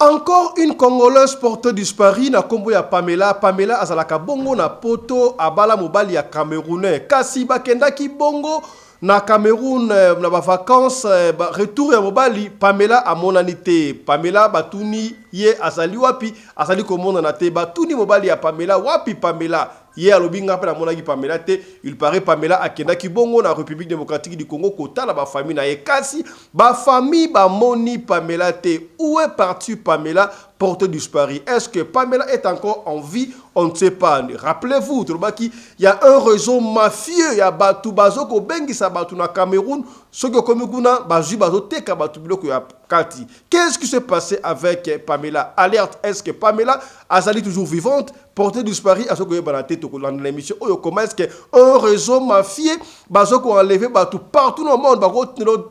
Encore une Congolaise portée disparue na kombo ya Pamela. Pamela azalaka bongo na poto abala mobali ya Camerounais. Kasi bakendaki bongo na Cameroun na ba vacances retour ya mobali Pamela amonani te. Pamela batuni ye azali wapi azali komona na te batuni mobali ya Pamela wapi Pamela ye alobinga pe na monaki Pamela te. Il paraît Pamela akendaki bongo na République démocratique du Congo kota la ba famille na ye kasi ba famille ba moni Pamela te. Où est partie Pamela portée disparue? Est-ce que Pamela est encore en vie? On ne sait pas. Rappelez-vous, il y a un réseau mafieux, il y a Batu Bazoko Bengi Sabatu na Cameroun, ce que comme kuna Bazu Bazo Teka Batu Biloko ya Kati. Qu'est-ce qui s'est passé avec Pamela? Alerte, est-ce que Pamela Azali toujours vivante, portée disparue à ce que Banate dans l'émission? Comment est-ce que un réseau mafieux Bazoko enlevé Batu partout dans le monde, Bako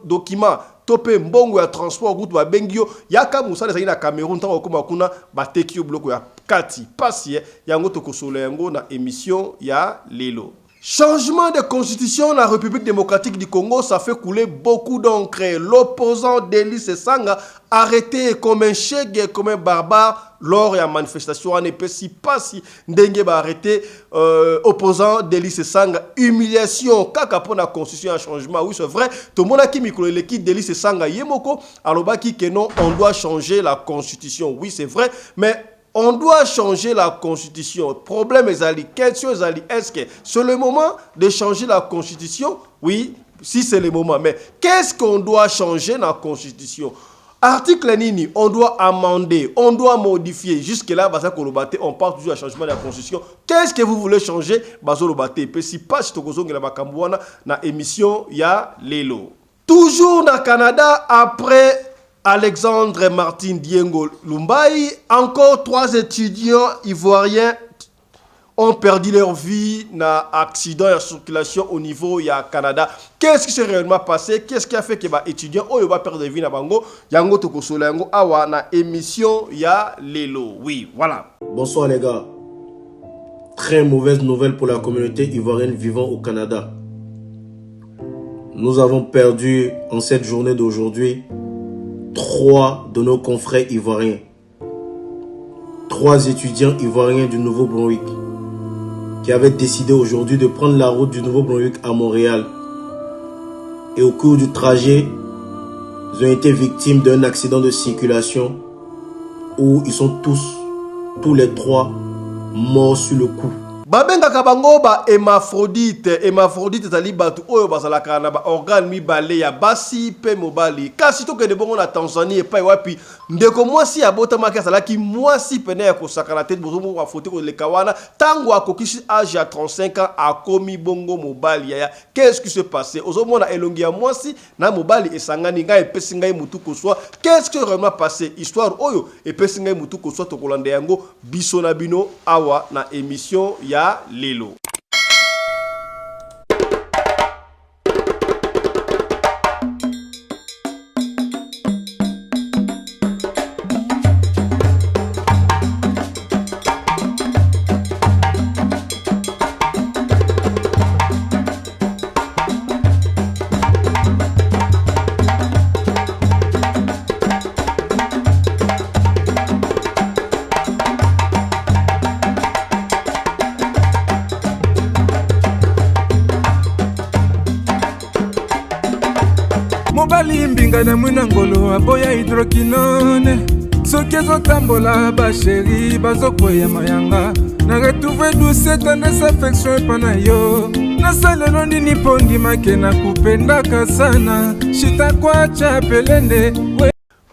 document topé mbongo ya transport route ba bengio yaka musala ezali na Cameroun tant okoma kuna bateki yo bloko ya kati pasi yango tokosola yango na émission ya lelo. Changement de constitution dans la République démocratique du Congo, ça fait couler beaucoup d'encre. L'opposant Delis Sanga arrêté comme un chèque, comme un barbare lors de la manifestation. On ne peut pas si Ndenge va arrêter opposant Delis Sanga. Humiliation, kaka pour la constitution un changement. Oui, c'est vrai. Tout le monde a qui micro l'équipe Delis Sanga yemoko. Alors baki que non, on doit changer la constitution. Oui, c'est vrai, mais on doit changer la constitution. Problème est question est-ce que c'est le moment de changer la constitution? Oui, si c'est le moment. Mais qu'est-ce qu'on doit changer dans la constitution? Article Nini, on doit amender, on doit modifier. Jusque-là, on parle toujours du changement de la constitution. Qu'est-ce que vous voulez changer? Et si pas, si vous avez dans l'émission, il y a Lelo. Toujours dans le Canada, après Alexandre Martin Diengo Lumbai, encore 3 étudiants ivoiriens ont perdu leur vie dans un accident de circulation au niveau du Canada. Qu'est-ce qui s'est réellement passé? Qu'est-ce qui a fait que les étudiants ont perdu leur vie dans Bango? Yango Tokosola Yango Awa na émission ya Lelo. Oui, voilà. Bonsoir les gars. Très mauvaise nouvelle pour la communauté ivoirienne vivant au Canada. Nous avons perdu en cette journée d'aujourd'hui 3 de nos confrères ivoiriens. 3 étudiants ivoiriens du Nouveau-Brunswick qui avaient décidé aujourd'hui de prendre la route du Nouveau-Brunswick à Montréal. Et au cours du trajet, ils ont été victimes d'un accident de circulation où ils sont tous les 3 morts sur le coup. Babenga kabango ba Hermaphrodite tali batu oyo bazalaka na ba organe mibale ya basi pe mobali. Kasi to ke de bongo na Tanzanie epai wapi ndeko mwasi abota maki azalaki mwasi pene ya kosakana tete bozomo wa foto ko lekawana tango akokisi âge à 35 ans akomi bongo mobali ya. Qu'est-ce qui s'est passé? Ozomona elongi ya mwasi na mobali esangani ngai epesi ngai mutu koswa. Qu'est-ce qui est vraiment passé? Histoire oyo epesi ngai mutu koswa to kolanda yango biso na bino awa na émission ya Lelo. Mobali mbinga na mwinangolo aboya hydroquinone soki ezotambola basheri bazokoya mayanga na retrouve douce tendresse affection epa na yo nasalelo nini mpo ndimake na kupendaka sana shitakwacha pelende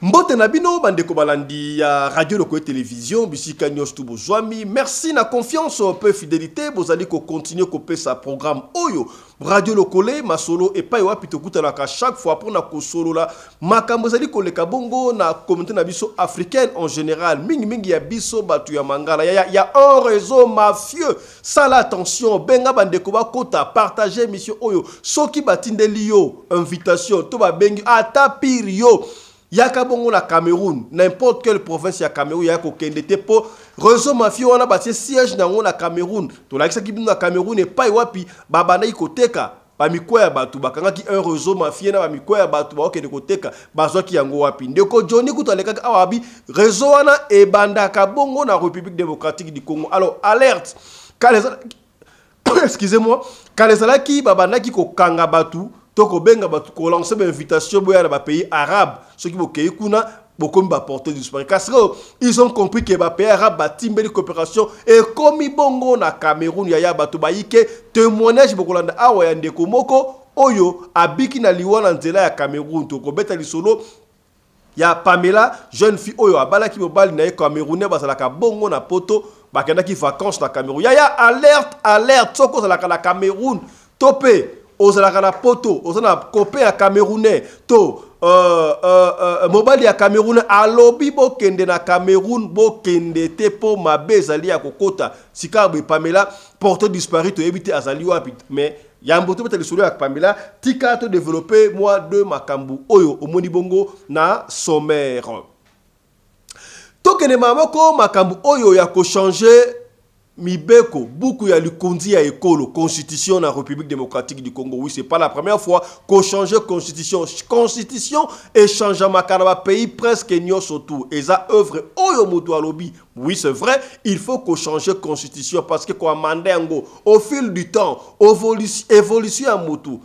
Mbote na bino bandeko balandi ya radio loko télévision bisika nyos tu bozwami. Merci na confiance peu fidélité bozali ko continuer ko pesa programme oyo radio lokole masolo et pa wapi tokuta na ka chaque fois pour na ko solo la makambo zali ko leka bongo na communauté na biso africaine en général mingi ya biso batu ya mangala ya un réseau mafieux. Ça l'attention benga bandeko ba kota partager mission oyo soki batindeli yo invitation to ba bengi ata pire yo. Yaka bongo na Cameroun, n'importe quelle province ya Cameroun, yako kendete po réseau mafieux wana batie siège na na Cameroun. To la kisa kibi na Cameroun et pa wapi babana ikoteka ba mikoya batu bakanga ki un réseau mafia na ba mikoya batu ba okende koteka bazwa ki yango wapi ndeko Johnny kutaleka awabi réseau wana e bandaka bongo na République démocratique du Congo. Alors alerte excusez-moi kalezalaki babandaki kokanga batu to ko benga batu ko lancer ba invitation boya na ba pays arabe ceux qui bokei kuna beaucoup de porter disparu parce ils ont compris que les pays arabes bâtiment de coopération et comme bongo na Cameroun yaya batu baike témoignage bokolanda awa ya ndeko moko oyo abiki na liwana nzela ya Cameroun to ko beta lisolo ya Pamela jeune fille oyo abalaki mobali na Camerounais basalaka bongo na poto bakendaki vacances na Cameroun yaya alerte soko zalaka na Cameroun topé ozalaka na poto ozana kopé ya Camerounais to mobali ya Cameroun alobi bokende na Cameroun bokende te po mabe ezali ya kokota sikabu Pamela porte disparu to éviter azali wapi mais yamboto beta lisolo ya Pamela tika to développer moi de makambu oyo omoni bongo na sommaire tokene mamoko makambu oyo ya ko changer Mibeko, beaucoup ya likondi ya ekolo, constitution na République démocratique du Congo. Oui, c'est pas la première fois qu'on change constitution. Constitution et changement kanaba pays presque nyo surtout. Et ça œuvre oyo moto alobi. Oui, c'est vrai, il faut qu'on change constitution parce que quoi mandengo au fil du temps, évolution à moto.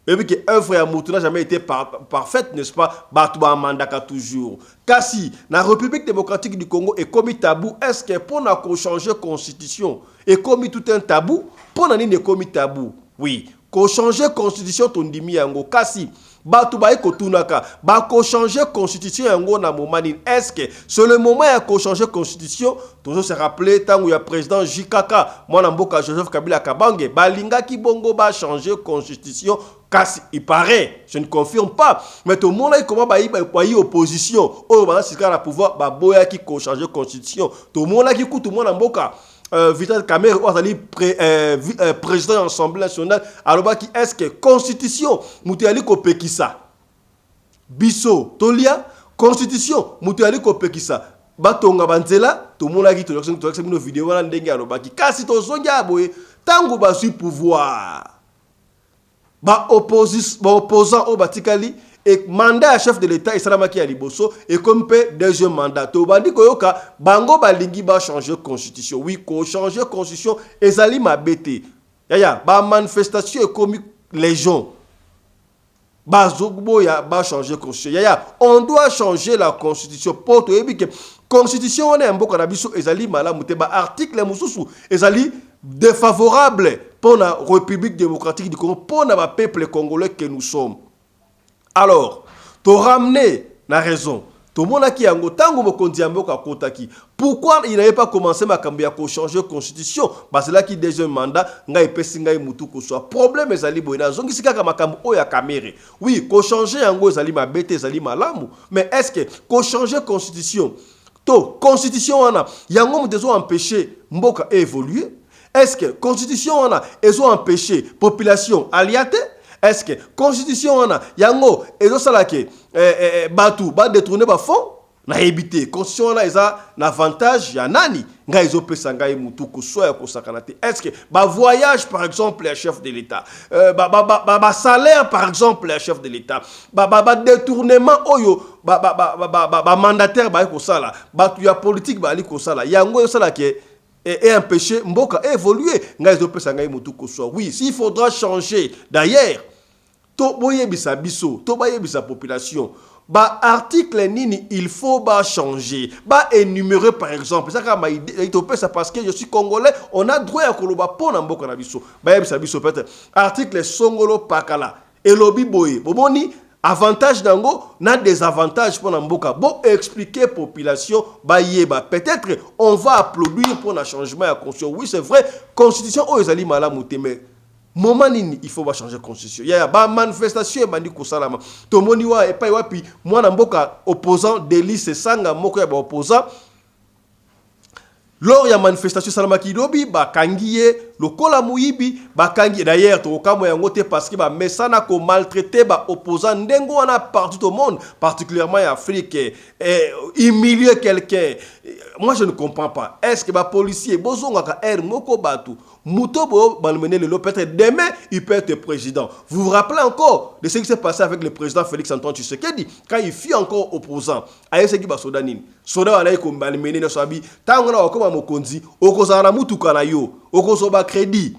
Mais que l'œuvre à Moutou n'a jamais été parfaite, n'est-ce pas? Batouba Mandaka toujours. Kasi, la République démocratique du Congo est commis tabou. Est-ce que pour nous changer la constitution est commis tout un tabou? Pour nous n'est commis tabou. Oui. Qu'on change la constitution, ton dimi yango. Kasi, Batouba ekotunaka. Ba ko changer la constitution yango na momani. Est-ce que c'est le moment à ko changer la constitution? Toujours se rappeler tant où il y a président Jikaka, moi Namboka Joseph Kabila Kabange, balinga ki bongo ba changer la constitution. Kasi, il paraît, je ne confirme pas, mais tout le monde a comment y opposition. Oh, bah, c'est quand le pouvoir, bah, boya qui change la constitution. Tout le monde a qui coûte, tout le monde a boka. Vital Kamerhe, président de l'Assemblée nationale, alors qui est-ce que constitution, Moutiali Kopekisa, Bisso, Tolia, constitution, Moutiali Kopekisa, Batonga Banzela, tout le monde a dit, tout le monde a vidéo, on a dit, kasi to zonga boye, tango ba su pouvoir. Opposant au Batikali et mandat à chef de l'État Isalamaki Aliboso et comme deuxième mandat. To bandi koyoka bango balingi ba changer constitution. Oui, ko changer constitution ezali mabete. Yaya ba manifestation et comme les gens. Ba zogbo ya ba changer constitution. Yaya, on doit changer la constitution pour to ebi que constitution on est mboka na biso ezali malamu te ba article mususu ezali défavorable pour la République démocratique du Congo, pour le peuple congolais que nous sommes. Alors, tu ramener la raison. Tout le monde qui a pourquoi il n'avait pas commencé à changer la constitution? Parce que là qui deuxième mandat, soit problème est ali boina zongi sika makambo oya kamere. Oui, ko changer yango ezali mabete ezali malamu, mais est-ce que ko changer constitution? To constitution wana yango mutezo empêcher mboka évoluer? Est-ce que constitution on a ils ont empêché population aliate? Est-ce que constitution on a yango ils ont salake batu ba détourner ba fond na éviter constitution on a ils a l'avantage ya nani nga ils ont pesanga mutu ko soya ko sakanate. Est-ce que ba voyage par exemple les chefs de l'État ba salaire par exemple les chefs de l'État ba détournement oyo ba mandataire ba ko sala ba tu ya politique ba ali ko sala yango yo salake et empêcher Mboka évoluer. Oui, s'il faudra changer. D'ailleurs, toboye bisa biso, toboye bisa population. Ba article nini il faut ba changer, ba énumérer par exemple. Ça comme ça parce que je suis congolais, on a droit à koloba pona Mboka na biso. Ba bisa biso peut-être article songolo pakala. Elobi boye. Bomoni avantage dango, na désavantage pour Namboka. Bon, expliquer population, peut-être on va applaudir pour un changement à constitution. Oui, c'est vrai, constitution, oh, ils allaient mal à monter, mais moment il faut pas changer constitution. Il y a ba manifestation, bandi kosalama. To moniwa et pas wapi, moi Namboka opposant délice sanga moko ya opposant. Lors ya manifestation salama kidobi ba kangiye le kola muyibi bakangi d'ailleurs to kamo yango te parce que ba mesana ko maltraiter ba opposant ndengo wana partout au monde, particulièrement en Afrique, humilier quelqu'un. Moi je ne comprends pas. Est-ce que ba policier bozonga ka moko batu mutobo balmené le peut-être demain il peut être président. Vous vous rappelez encore de ce qui s'est passé avec le président Félix Antoine Tshisekedi quand il fut encore opposant. Aye ce qui ba sodanine. Soda wana ko balmené na sabi tangona ko mokonzi okozana mutuka na yo okosoba crédit.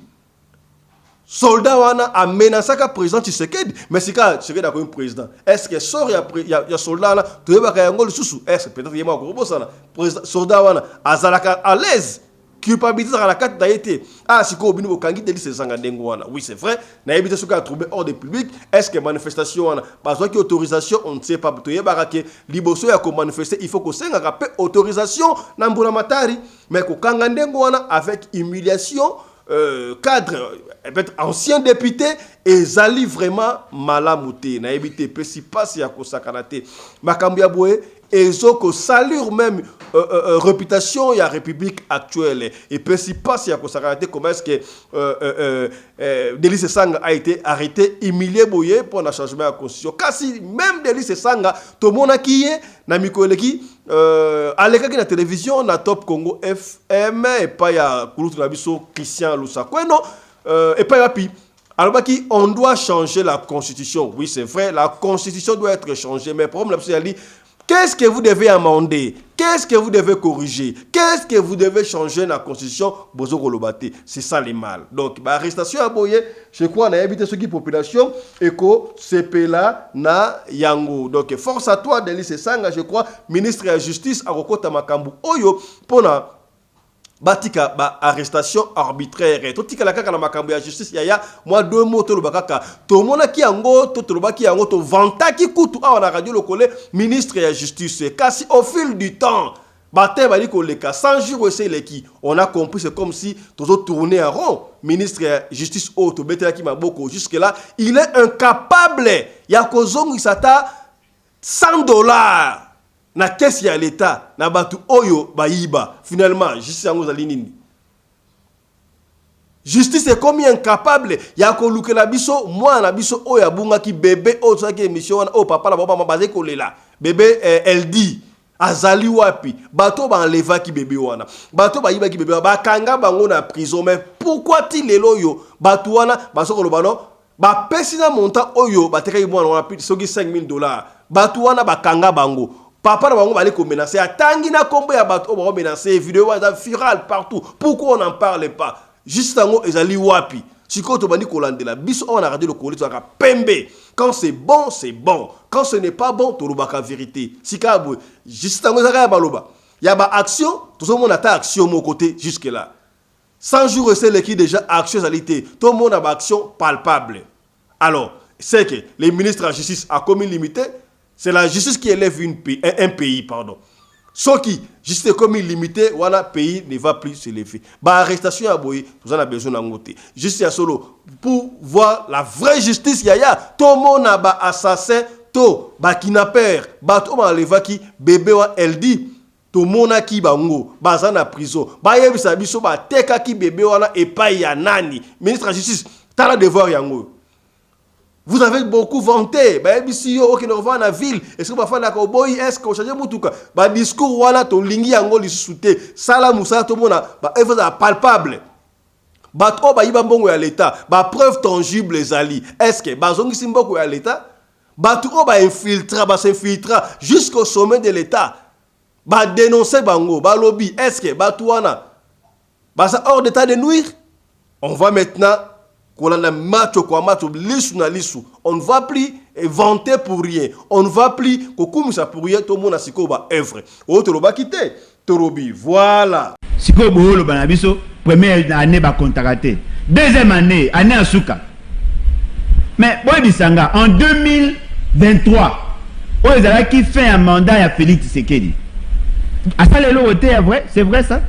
Soldat wana a menacé le président Tshisekedi, mais si quand Tshisekedi a comme président, est-ce que sort il y a soldat là, tu vas quand le sous, est-ce que peut-être il y a encore ça président soldat wana azalaka à l'aise, culpabilité à la carte d'ailleurs. Ah si ko bini bokangi deli c'est sanga dengo wana. Oui c'est vrai, na éviter ce qu'a trouvé hors de public, est-ce que manifestation wana besoin qui autorisation on ne sait pas to yeba que liboso ya ko manifester, il faut que senga ka autorisation na mbula matari, mais ko kanga dengo wana avec humiliation. Cadre, ancien député, et Zali vraiment malamouté. Na évité, si pas si à Kosakanate. Makambia Boé, et Zoko salure même réputation, il y a République actuelle. Et si pas si à Kosakanate, comment est-ce que Délice Sanga a été arrêté, humilié Boye pour un changement de la constitution. Car si même Délice Sanga, tout le monde a qui est, na mikoleki, à l'écran de la télévision, on a Top Congo FM, et pas il y a Kouloutou Nabiso, Christian Lusako, non, et pas il y a Pi. Alors, on doit changer la constitution. Oui, c'est vrai, la constitution doit être changée, mais le problème, c'est dit, qu'est-ce que vous devez amender? Qu'est-ce que vous devez corriger? Qu'est-ce que vous devez changer dans la constitution? Bozo Kolobate, c'est ça les mal. Donc, arrestation à Boye, je crois, on a évité ce qui est population, et que c'est là, na yango. Donc, force à toi, Délice Sanga, je crois, ministre de la Justice, à Rokota Makambu Oyo, pour na batika ba arrestation arbitraire to tika la kaka na makambo ya justice yaya moi deux mots to lobaka to mona ki yango to lobaki yango to vanta ki kutu a na radio lokole ministre ya justice kasi au fil du temps baté bali ko leka 100 jours c'est leki on a compris c'est comme si to tourner en rond ministre ya justice o to betela ki maboko jusque là il est incapable ya ko zongi sata $100 na caisse ya l'État na batu oyo bayiba finalement justice yango zali nini justice est comme incapable ya ko lukela biso moi na biso oyo abunga ki bébé o ça ki émission o papa na baba mabaze ko lela bébé LD azali wapi bato ba enleva ki bébé wana bato bayiba ki bébé ba kanga bango na prison mais pourquoi ti lelo yo bato wana basoko lobano ba pesina montant oyo bateka yi mwana wana plus soki $5,000 bato wana bakanga bango. Papa na bango bali ko menacer atangi na kombo ya bato ba menacer vidéo wa viral partout. Pourquoi on n'en parle pas? Juste tango ezali wapi. Siko to bandi ko landela biso on a radio le kolito aka pembe. Quand c'est bon, c'est bon. Quand ce n'est pas bon, to lobaka vérité. Sika bo juste tango ezaka baloba. Ya ba action, tout le monde a ta action mon côté jusque là. 100 jours c'est qui déjà action réalité. Tout le monde a ba action palpable. Alors, c'est que les ministres de la justice a commis limité. C'est la justice qui élève un pays, pardon. Ce qui, juste comme illimité, voilà, pays ne va plus s'élever. Bah, arrestation à Boye, nous en avons besoin d'en côté. Justice à solo, pour voir la vraie justice, yaya, tout le monde a ba assassin, tout, ba kidnappeur, ba tout le monde qui bébé wa LD, tout le monde qui bango, ba zana prison, ba yebisa biso ba teka ki bébé wana et pas ya nani. Ministre de la justice, t'as la devoir yango. Vous avez beaucoup vanté. Bah, ici, ok, nous revoyons la ville. Est-ce que vous faites la cowboy? Est-ce que vous changez tout cas? Bah, discours, voilà, ton lingi ango li souté. Sala moussa, tout le monde, bah, elle est palpable. Bah, oh, bah, il va bon à l'État. Bah, preuve tangible, les alliés. Est-ce que, bah, zongi simbo à l'État? Bah, tout, oh, bah, infiltra, bah, s'infiltra jusqu'au sommet de l'État. Bah, dénoncer bango, bah, lobby. Est-ce que, bah, tout, bah, ça hors d'état de nuire? On va maintenant. On ne va plus vanter pour rien. On ne va plus pour rien. Tout le monde a sikoba œuvre. Voilà. Sikobo le banabiso première année ba contracté. Deuxième année à Souka. Mais boy bisanga en 2023, ils avaient qui fait un mandat à Félix Tshisekedi. À ça les lots vrai, c'est vrai ça?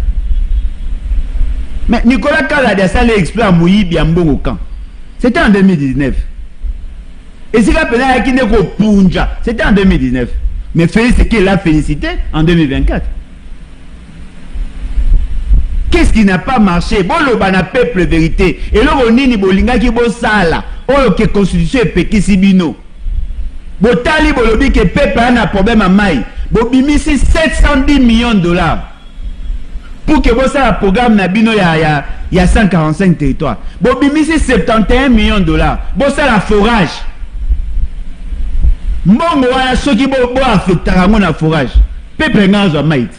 Mais Nicolas Kalade a salé exploit à Mouyi Biambo camp. C'était en 2019. Et si la peine qui n'est qu'au Punja, c'était en 2019. Mais Félix Tshisekedi l'a félicité en 2024. Qu'est-ce qui n'a pas marché? Bon, le bana peuple vérité. Et là, on est ni bolinga qui bo sala. Oh, que constitution est péki sibino. Bo tali bolobi que peuple a un problème à maille. Bo bimisi 710 millions de dollars. Pour que vous ça programme Nabino il y a 145 territoires. Bo bimisi 71 millions de dollars. Bo ça la forage. Mbongo wana soki bo affectera mon forage. Peuple nganzo maït.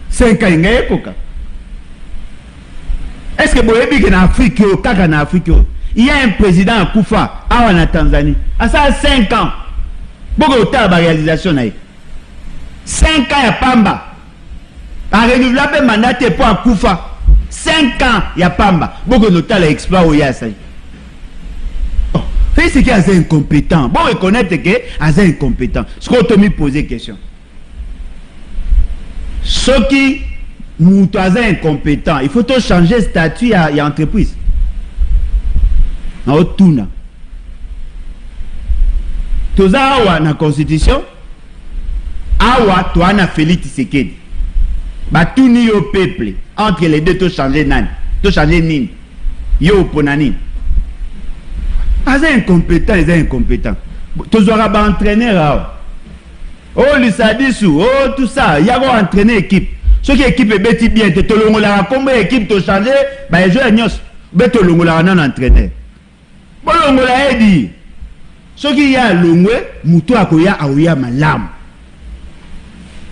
5 ans ngaye koka. Est-ce que vous avez vu qu'en Afrique, il y a un président à Koufa, en Tanzanie, à ça 5 ans. Beaucoup de temps de réalisation. 5 ans à Pamba. À renouvelable mandat pour à Koufa. 5 ans il y a Pamba. Beaucoup de temps d'exploit au Yassai. Fait ce qu'il y a incompétent. Bon, reconnaître que c'est incompétent. Ce qu'on t'a mis poser question. Ce qui nous incompétent, il faut changer de statut à l'entreprise. En tout na. Toza awa na constitution, awa to ana Félix Tshisekedi. Ba tout ni au peuple entre les deux to changer nan, to changer nin. Yo ponani. Incompétent, ils sont incompétents. Toza ba entraîneur awa. Oh l'Issadissou, oh tout ça, il y a un entraîner équipe. Ce qui équipe est bêti bien, tu as la combat équipe te changer, bah les joueurs nyos, bet tu l'ongola non entraîné. Bon l'ongola dit, ce qui y a l'ongwe, muto akoya aoya malam.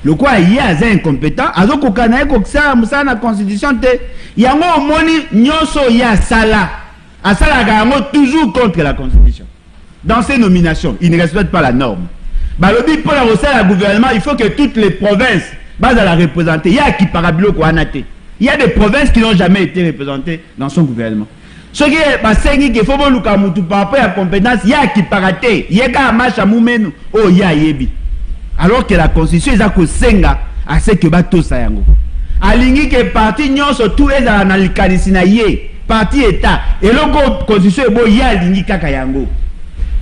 Le quoi il y a des incompétents, azoko kanae koksa musa na constitution te, yango moni nyoso ya sala, asala gango toujours contre la constitution. Dans ces nominations, ils ne respectent pas la norme. Bah le but pour la recette à gouvernement, il faut que toutes les provinces à la représenter. Il y a qui parabilo quoi naté. Il y a des provinces qui n'ont jamais été représentées dans son gouvernement. Ce qui est passé qu'il faut bon luka mutu par rapport à compétence, il y a qui paraté. Il y a qu'à marche à moumenu. Oh il y a yebi. Alors que la constitution est à senga à ce que bateau sayango. Alingi que parti nyon surtout est dans l'ikanisina yé parti état et le constitution est bon il y a alingi kaka yango.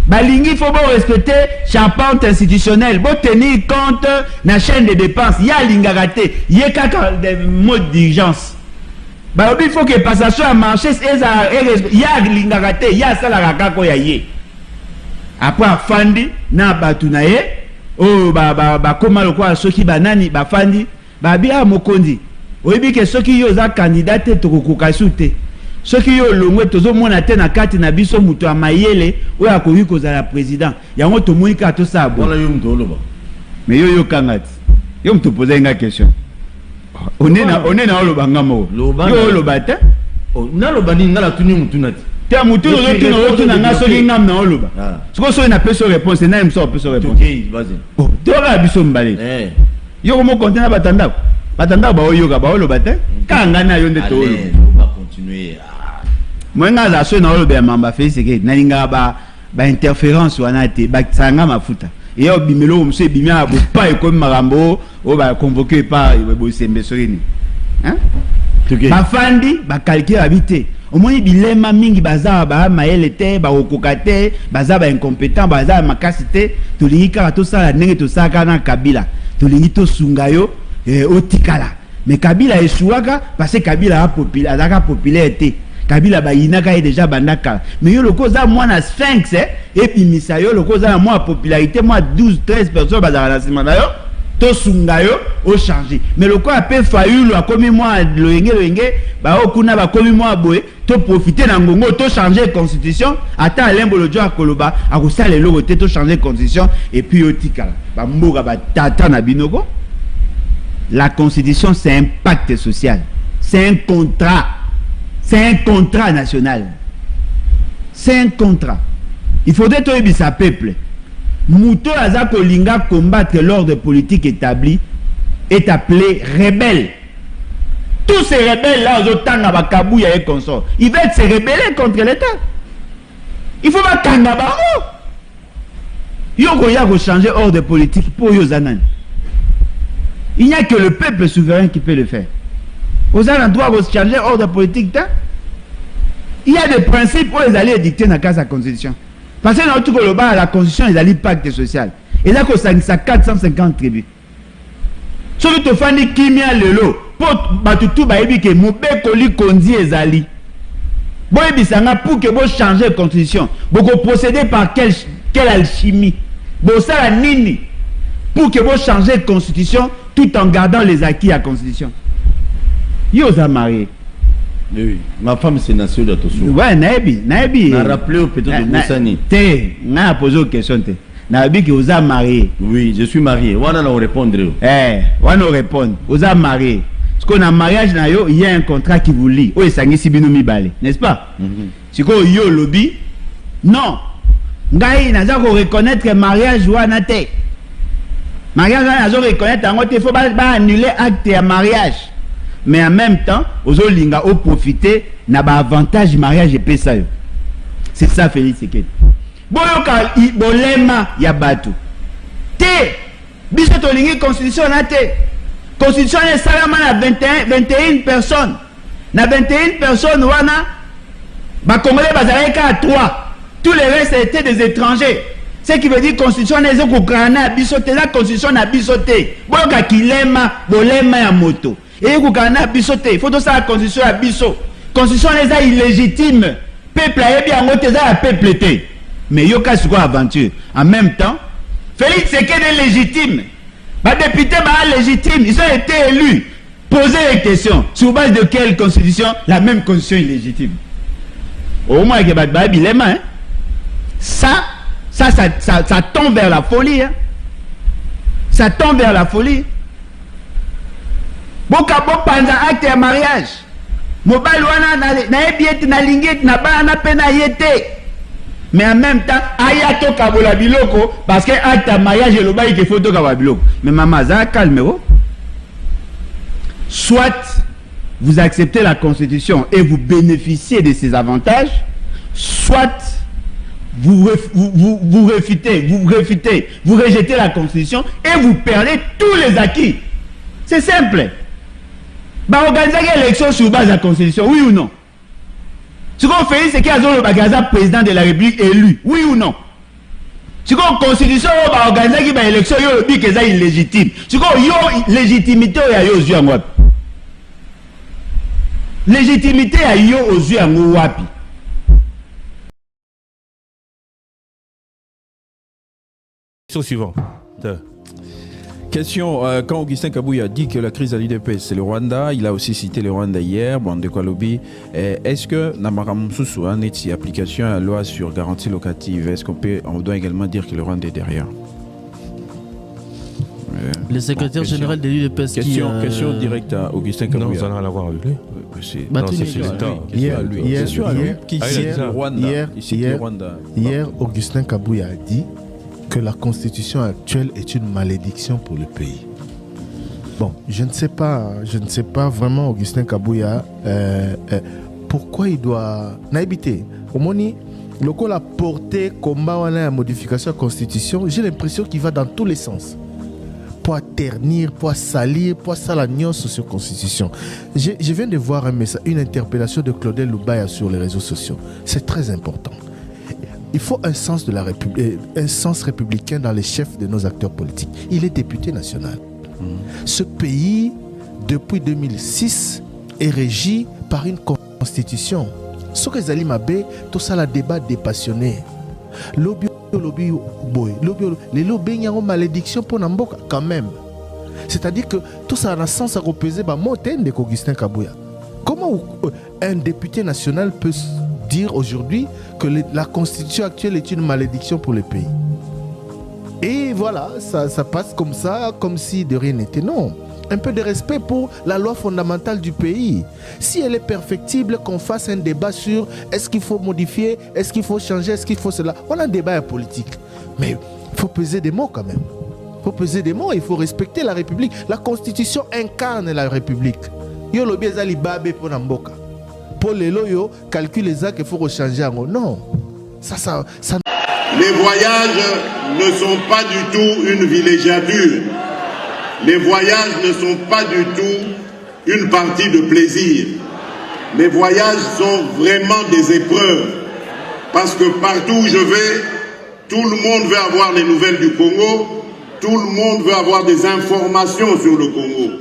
Balingi faut respecter charpente institutionnelle, faut tenir compte de la chaîne de dépenses. Il y a l'ingaraté, il y a des modes d'urgence. Il faut que la passation à marché, il y a l'ingaraté, il y a ça la rakako ya yé. Après, Fandi, na batunaye, oh, comment le quoi, ceux qui banani, Fandi, bien mokondi. Oui, que ceux qui ont candidat, te koukasute. Ce qui est le moins, tout le monde a été na carte na biso muto amayele ou a connu cause à la président. Yango to monika to ça bon. Mais yo kangati. Yo me te poser une question. On est na oloba ngamo. Yo oloba ta? Oh, na loba ni ngala tuni mutu nati. Te mutu no to na ngaso ngam na oloba. Ce qu'on soit na peso réponse na im so peso réponse. OK, vas-y. Oh, to ra biso mbale. Yo mo contena batanda. Batanda ba oyoga ba oloba ta? Kanga na yo nde to oloba. On va continuer. Moi nga za so na oloba mamba Félix Tshisekedi na linga ba interférence wana te ba tsanga mafuta et yo bimelo mse bimia bo pa e comme marambo o ba convoqué par bo sembe sorini hein ba fandi ba calculer habité au moins bilema mingi baza ba maele te ba okokate baza ba incompétent baza makasité to linga to sala ndenge to saka na Kabila to lingi to sungayo otikala mais Kabila eshuaka parce que Kabila a populaire Kabila bayinaka est déjà bandaka mais yo loko za moi na sphinx et puis misayo loko za moi popularité moi 12-13 personnes bazala na sima na yo to sunga yo au changer mais loko a pe fayulu a komi moi loenge ba okuna ba komi moi boye to profiter na ngongo to changer constitution ata lembo lo joa koloba a ko sala lo te to changer constitution et puis otikala ba mboka ba tata na binoko. La constitution c'est un pacte social, c'est un contrat. C'est un contrat national. C'est un contrat. Il faudrait que ça peuple. Mouto Azako Linga combattre l'ordre politique établi est appelé rebelle. Tous ces rebelles là, ils consort. Ils veulent se rebeller contre l'État. Il faut pas Kangabaro. Yoko changer ordre politique pour Yozanan. Il n'y a que le peuple souverain qui peut le faire. Vous avez un droit de changer ordre politique. Il y a des principes où ils allaient dicter dans la constitution. Parce que dans tout le bas, la constitution, ils allaient pacte social. Et là, ça 450 tribus. Ce que tu fais, qui m'a le lot, batutu bayebi ke mobekoli kondi ezali. Boye bisanga pour que vous changer la constitution. Vous procédez par quelle alchimie? Vous ça nini pour que vous changez la constitution tout en gardant les acquis à la constitution. Yo a marié. Oui, ma femme c'est Nassio d'Atosu. Ouais, Naebi. Na rappelé au petit de Moussani. Na posé une question. Naebi que vous a marié. Oui, je suis marié. On va nous répondre. On va nous répondre. Vous a marié. Parce qu'on a un mariage, il y a un contrat qui vous lie. Oui, ça n'est-ce pas? Si vous avez un lobby, non. Vous avez reconnaître le mariage ou un athée. Mariage, vous reconnaître il faut pas annuler l'acte de mariage. Mais en même temps, vous avez profiter de l'avantage du mariage et payer ça. C'est ça, Félix Sekedi. Boyoka, bolema, yabatu. Té, biso tolingi constitution na té. Constitution est seulement à 21 personnes. Na 21 personnes, wana, ba Congolais bazaleka à 3. Tous les restes étaient des étrangers. Ce qui veut dire constitution n'est pas koukana abisote. La constitution n'a bisote. Boyoka kilema, bolema ya moto. Et koukana abisote. Il faut que la constitution abiso. Constitution n'est pas illégitime. Peuple a bien ngote za la peuple était. Mais yoka c'est quoi aventure? En même temps, Félix Sekedi est légitime. Les députés légitimes, ils ont été élus. Posez les questions. Sur base de quelle constitution? La même constitution est légitime. Au moins, il y a des mains. Ça tombe vers la folie. Hein. Ça tombe vers la folie. Boka panza acte de mariage. Mobile wana na ebiet na lingit na ba na pena yete. Mais en même temps, ayato kabola biloko parce que acte de mariage et le bail qu'il faut to kabola biloko. Mais maman, ça calme-vous. Soit vous acceptez la constitution et vous bénéficiez de ses avantages, soit vous réfutez, vous rejetez la constitution et vous perdez tous les acquis. C'est simple. Bah, organiser l'élection sur base de la constitution, oui ou non? Ce qu'on fait, c'est qu'il y a le Bagaza président de la République élu, oui ou non? Ce qu'on constitution, on va organiser une élection, il y a le but que c'est illégitime. Ce qu'on y a légitimité, il y a aux yeux en wapi. Légitimité, il y a aux yeux en wapi. Question suivante. Question, quand Augustin Kabouya a dit que la crise à l'IDP c'est le Rwanda, il a aussi cité le Rwanda hier, bon, de quoi lobby. Est-ce que Namaram Soussou a une application à la loi sur garantie locative? Est-ce on doit également dire que le Rwanda est derrière? Le secrétaire général de l'UDPS question directe à Augustin Kabouya. Non, vous en allez avoir avec lui. C'est l'État. Hier, Augustin Kabouya a dit que la constitution actuelle est une malédiction pour le pays. Bon, je ne sais pas vraiment Augustin Kabouya pourquoi il doit n'habiter. Au moni, le coup la portée combat on a la modification de la constitution, j'ai l'impression qu'il va dans tous les sens. Pour ternir, pour salir, pour salagnon sur cette constitution. Je viens de voir un message, une interpellation de Claudel Loubaya sur les réseaux sociaux. C'est très important. Il faut un sens de la République, un sens républicain dans les chefs de nos acteurs politiques. Il est député national. Ce pays, depuis 2006, est régi par une constitution. Ce que Zali Mabé, tout ça, le débat dépassionné. Les lobbies, il y a une malédiction pour Namboka quand même. C'est-à-dire que tout ça a un sens à reposer par Moten de Augustin Kabouya. Comment un député national peut dire aujourd'hui que la constitution actuelle est une malédiction pour le pays? Et voilà, ça passe comme ça, comme si de rien n'était. Non. Un peu de respect pour la loi fondamentale du pays. Si elle est perfectible, qu'on fasse un débat sur est-ce qu'il faut modifier, est-ce qu'il faut changer, est-ce qu'il faut cela. On a un débat politique. Mais il faut peser des mots quand même. Il faut peser des mots, il faut respecter la République. La Constitution incarne la République. Yo lobi ezali babe pour Namboka. Pour les loyaux, calcule les actes qu'il faut rechanger. Non. Ça. Les voyages ne sont pas du tout une villégiature. Les voyages ne sont pas du tout une partie de plaisir. Les voyages sont vraiment des épreuves. Parce que partout où je vais, tout le monde veut avoir les nouvelles du Congo. Tout le monde veut avoir des informations sur le Congo.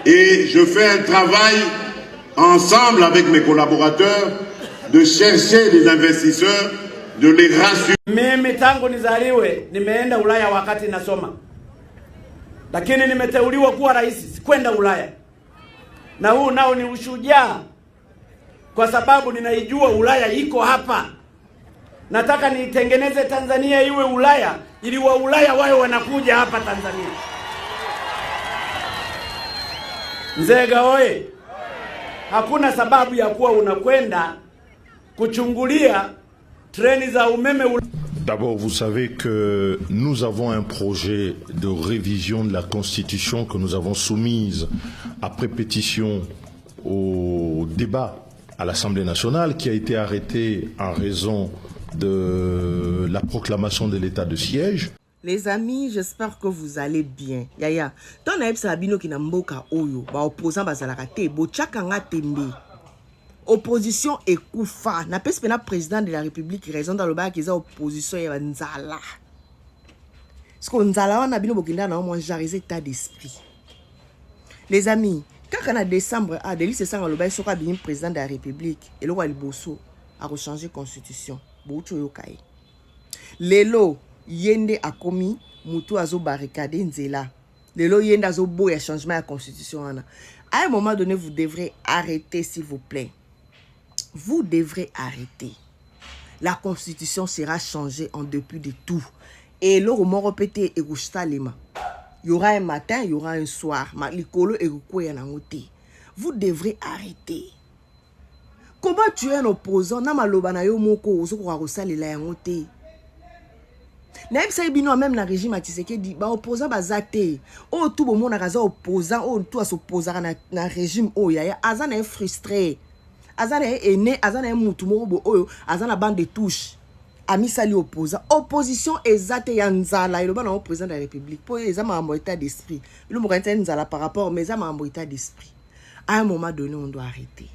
Et je fais un travail ensemble avec mes collaborateurs de chercher des investisseurs, de les rassurer. Mimi tangu nizaliwe nimeenda Ulaya wakati nasoma, lakini nimeteuliwa kuwa rais, sikwenda Ulaya. Na huu nao ni ushujaa, kwa sababu ninaijua Ulaya iko hapa. Nataka niitengeneze Tanzania iwe Ulaya, ili wa Ulaya wao wanakuja hapa Tanzania. Nzega oye! Hakuna sababu ya kuwa unakwenda kuchungulia treni za umeme. D'abord, vous savez que nous avons un projet de révision de la Constitution que nous avons soumise après pétition au débat à l'Assemblée nationale, qui a été arrêté en raison de la proclamation de l'état de siège. Les amis, j'espère que vous allez bien. Yaya, ton aïe sabino ki na mboka oyo, ba opposant bazalaka te, bo tchakanga tembe. Opposition ekoufa. Na pes pena président de la République raison dans le bas qu'ils ont opposition ya nzala. Parce que nzala wana bino bokinda na mo jariser état d'esprit. Les amis, quand en décembre a délit c'est ça le bas soka bien président de la République et le roi Liboso a rechanger constitution. Boucho yokai. Lelo yende akomi mutu azo barricade nzela. Lelo yende azo boya changement de constitution wana. À un moment donné, vous devrez arrêter, s'il vous plaît. Vous devrez arrêter. La constitution sera changée en dépit de tout. Et le roman répété est Lema. Il y aura un matin, il y aura un soir. Vous devrez arrêter. Comment tu es un opposant? Même le régime dit ba opposant bazate o tout le monde a opposant o tout s'opposera na régime o ya azana est frustré azana est né azana est mutu mo o azana bande de touche ami sali opposant opposition exacte ya nzala il ba na président de la République pour les amambres état d'esprit le mo rente nzala par rapport mais amambres état d'esprit à un moment donné on doit arrêter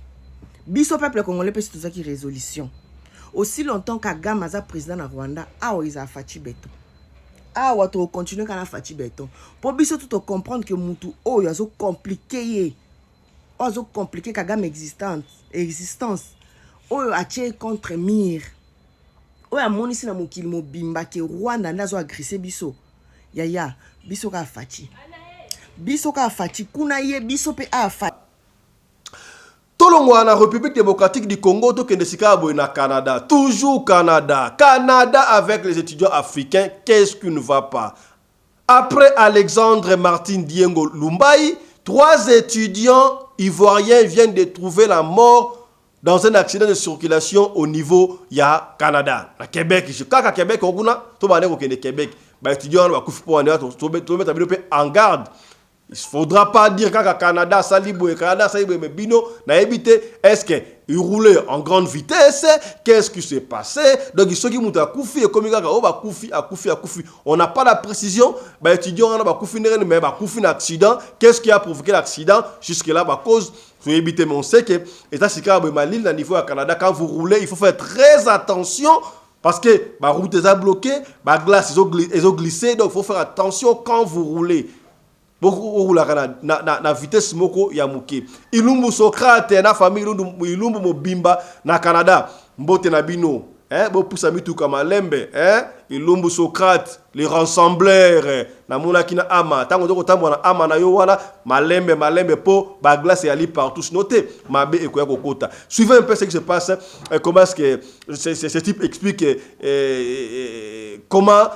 biso peuple congolais peut tout ça qui résolution. Aussi longtemps qu'Agam a président de Rwanda, ils ont fait béton. On continue à faire béton. Pour bien tout comprendre que Moutou, il y a compliqué. Il y a compliqué Kagam existence. Il y a tiré contre Mir. Il y a mon ici na mokilimo bimba que Rwanda n'a pas agressé biso. Yaya, biso ka fati. Biso ka fati. Kunaye biso pe a fati. Tolongwa na République démocratique du Congo, to kendesika na Canada. Toujours Canada. Canada avec les étudiants africains, qu'est-ce qui ne va pas? Après Alexandre Martin Diengo Lumbai, 3 étudiants ivoiriens viennent de trouver la mort dans un accident de circulation au niveau ya Canada. À Québec, je kaka Québec okuna, to ba ne ko Québec. Ba étudiants ba kufi po ande to mettre en garde. Il ne faudra pas dire qu'à Canada, Salibou et Canada, Salibou et Bino, n'a évité, est-ce qu'il roulait en grande vitesse? Qu'est-ce qui s'est passé? Donc, il faut qu'il y ait Koufi et comme Koufi. On n'a pas la précision. Les étudiants ont Koufi, mais Koufi un accident. Qu'est-ce qui a provoqué l'accident? Jusque-là, à cause, il faut éviter, mais on sait que l'État Sikara Malil, au niveau du Canada, quand vous roulez, il faut faire très attention. Parce que la route est bloquée, la glace est glissée, donc il faut faire attention quand vous roulez. Beaucoup na vitesse moko ya muke ilumbu Socrate na famille ilumbu mobimba na Canada mbote na bino bo pusa mitu kama lembe ilumbu Socrate les rassembleurs na mona kina ama tango toko tambwa na ama na yo wana malembe po ba glace ya li partout noté mabe ekoya kokota. Suivez un peu ce qui se passe, comment est-ce que ce type explique comment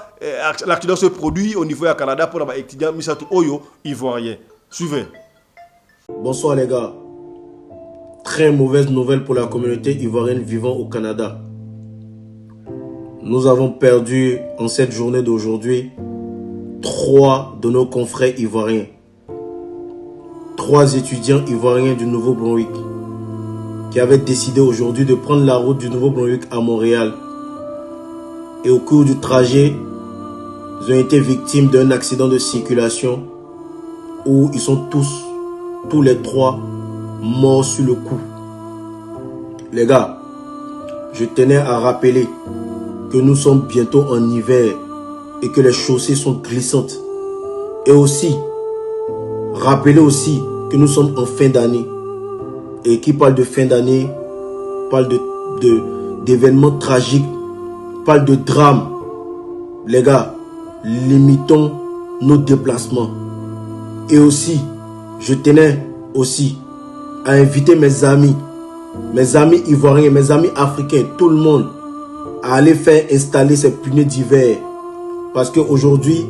l'accident se produit au niveau du Canada pour les étudiants Misato Oyo ivoirien. Suivez. Bonsoir les gars. Très mauvaise nouvelle pour la communauté ivoirienne vivant au Canada. Nous avons perdu en cette journée d'aujourd'hui 3 de nos confrères ivoiriens. 3 étudiants ivoiriens du Nouveau-Brunswick qui avaient décidé aujourd'hui de prendre la route du Nouveau-Brunswick à Montréal. Et au cours du trajet, ils ont été victimes d'un accident de circulation où ils sont tous les 3 morts sur le coup. Les gars, je tenais à rappeler que nous sommes bientôt en hiver et que les chaussées sont glissantes. Et aussi, rappelez aussi que nous sommes en fin d'année. Et qui parle de fin d'année, parle d'événements tragiques, parle de drames. Les gars, limitons nos déplacements. Et aussi, je tenais aussi à inviter mes amis ivoiriens, mes amis africains, tout le monde, à aller faire installer ces pneus d'hiver. Parce qu'aujourd'hui,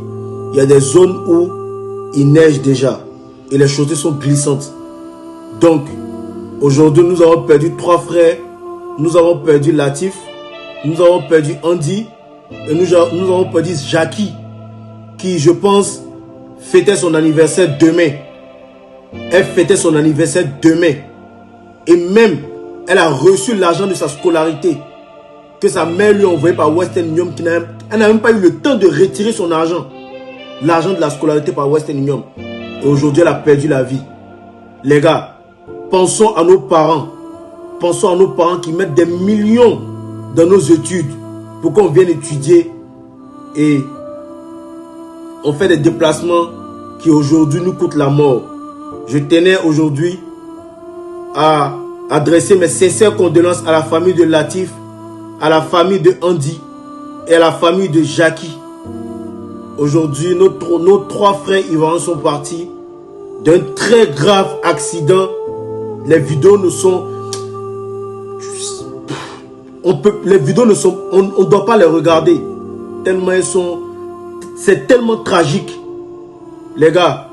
il y a des zones où il neige déjà et les chaussées sont glissantes. Donc, aujourd'hui, nous avons perdu 3 frères. Nous avons perdu Latif, nous avons perdu Andy et nous avons perdu Jackie, qui, je pense, fêtait son anniversaire demain. Elle fêtait son anniversaire demain. Et même, elle a reçu l'argent de sa scolarité que sa mère lui a envoyé par Western Union. Elle n'a même pas eu le temps de retirer son argent. L'argent de la scolarité par Western Union. Et aujourd'hui, elle a perdu la vie. Les gars, pensons à nos parents. Pensons à nos parents qui mettent des millions dans nos études pour qu'on vienne étudier. Et on fait des déplacements qui aujourd'hui nous coûtent la mort. Je tenais aujourd'hui à adresser mes sincères condoléances à la famille de Latif, à la famille de Andy et à la famille de Jackie. Aujourd'hui, nos 3 frères ivoiriens sont partis d'un très grave accident. Les vidéos ne sont... les vidéos ne sont... On ne doit pas les regarder. Tellement elles sont... C'est tellement tragique. Les gars,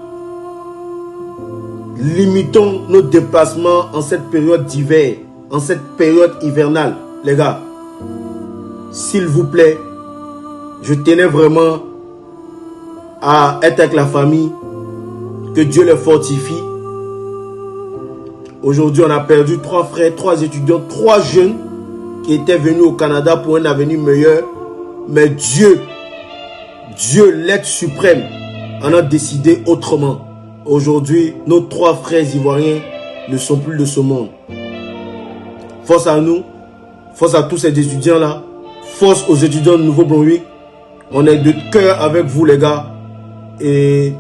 limitons nos déplacements en cette période d'hiver, en cette période hivernale. Les gars, s'il vous plaît, je tenais vraiment à être avec la famille. Que Dieu les fortifie. Aujourd'hui, on a perdu 3 frères, 3 étudiants, 3 jeunes qui étaient venus au Canada pour un avenir meilleur. Mais Dieu, l'être suprême, en a décidé autrement. Aujourd'hui, nos 3 frères ivoiriens ne sont plus de ce monde. Force à nous, force à tous ces étudiants-là, force aux étudiants de Nouveau-Brunswick. On est de cœur avec vous, les gars. Et...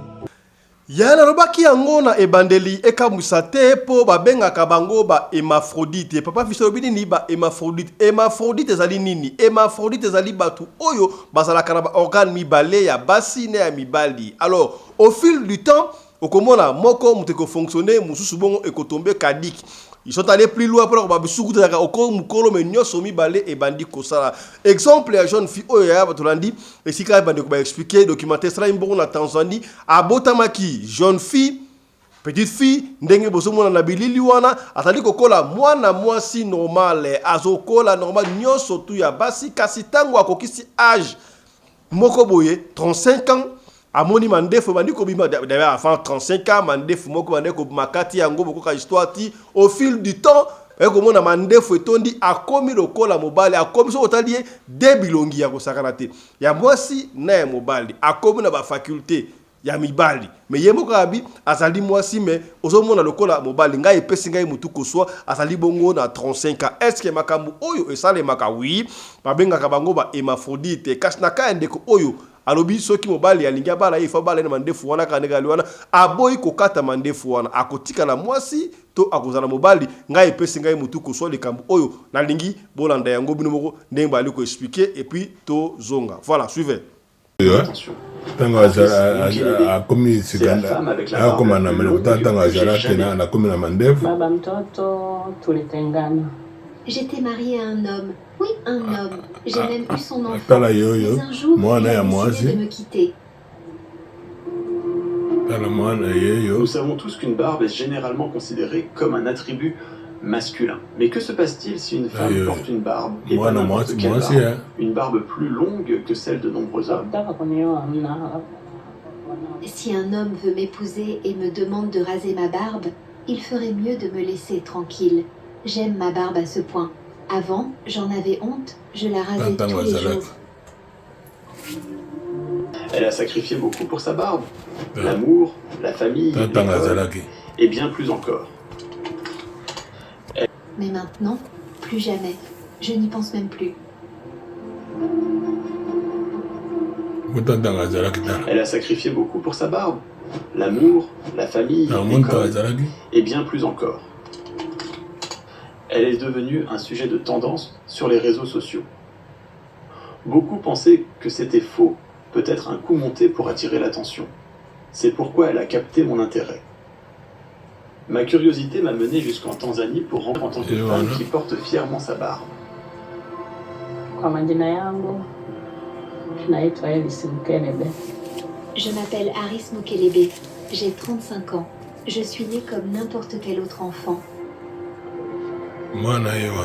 yana robaki yango na ebandeli ekamusa te po babengaka bango ba hermaphrodite. Papa Fisolobini ni ba hermaphrodite. Hermaphrodite ezali nini? Hermaphrodite ezali batu oyo bazalaka na ba organe mibale ya basi na ya mibali. Alors, au fil du temps, okomona moko muteko fonctionner mususu bongo ekotombe kadik. Ils sont allés plus loin pour que au mukolo mais nyoso mibale et bandi kosala. Exemple la jeune fille oya batolandi et si ka bandi ko ba expliquer documentaire sala imbo na Tanzanie abotamaki jeune fille petite fille ndenge boso mona na bilili wana atali kokola mwana mwasi normal azokola normal nyoso tu ya basi kasi tango akokisi âge moko boye 35 ans. Amoni mandefo bandi ko bima d'ailleurs avant 35 ans mandefo moko bande ko makati yango boko ka histoire ti au fil du temps e ko mona mandefo etondi akomi lokola mobali akomi so otali de bilongi ya ko sakana te ya mwasi na ya mobali akomi na ba faculté ya mibali mais yemo ko abi azali mwasi mais ozomona lokola mobali ngai epesi ngai mutu ko swa azali bongo na 35 ans. Est-ce que makambu oyo esale maka oui babenga ka bango ba hermaphrodite kasna ka ndeko oyo alobi soki mobali alingi abala ifa bala na mandefu wana kanega liwana aboyi kokata mandefu wana akotika la mwasi to akozala mobali ngai epesi ngai mutu ko swa likambo oyo na lingi bolanda yango bino moko ndenge bali ko expliquer et puis to zonga. Voilà, suivez. Attention. Tango a commis siganda a komana melota tango azala tena na komina mandefu baba mtoto tulitengana. J'étais mariée à un homme. Oui, un homme. J'ai même eu son enfant. Mais un jour, il a décidé de me quitter. Nous savons tous qu'une barbe est généralement considérée comme un attribut masculin. Mais que se passe-t-il si une femme porte une barbe et pas n'importe quelle barbe, une barbe plus longue que celle de nombreux hommes? Si un homme veut m'épouser et me demande de raser ma barbe, il ferait mieux de me laisser tranquille. J'aime ma barbe à ce point. Avant, j'en avais honte, je la rasais tous les jours. Elle a sacrifié beaucoup pour sa barbe. L'amour, la famille, l'école, et bien plus encore. Mais maintenant, plus jamais. Je n'y pense même plus. Elle a sacrifié beaucoup pour sa barbe. l'amour, la famille, l'école, et bien plus encore. Elle est devenue un sujet de tendance sur les réseaux sociaux. Beaucoup pensaient que c'était faux, peut-être un coup monté pour attirer l'attention. C'est pourquoi elle a capté mon intérêt. Ma curiosité m'a mené jusqu'en Tanzanie pour rentrer en tant que femme qui porte fièrement sa barbe. Je m'appelle Aris Mukelebe, j'ai 35 ans. Je suis née comme n'importe quel autre enfant.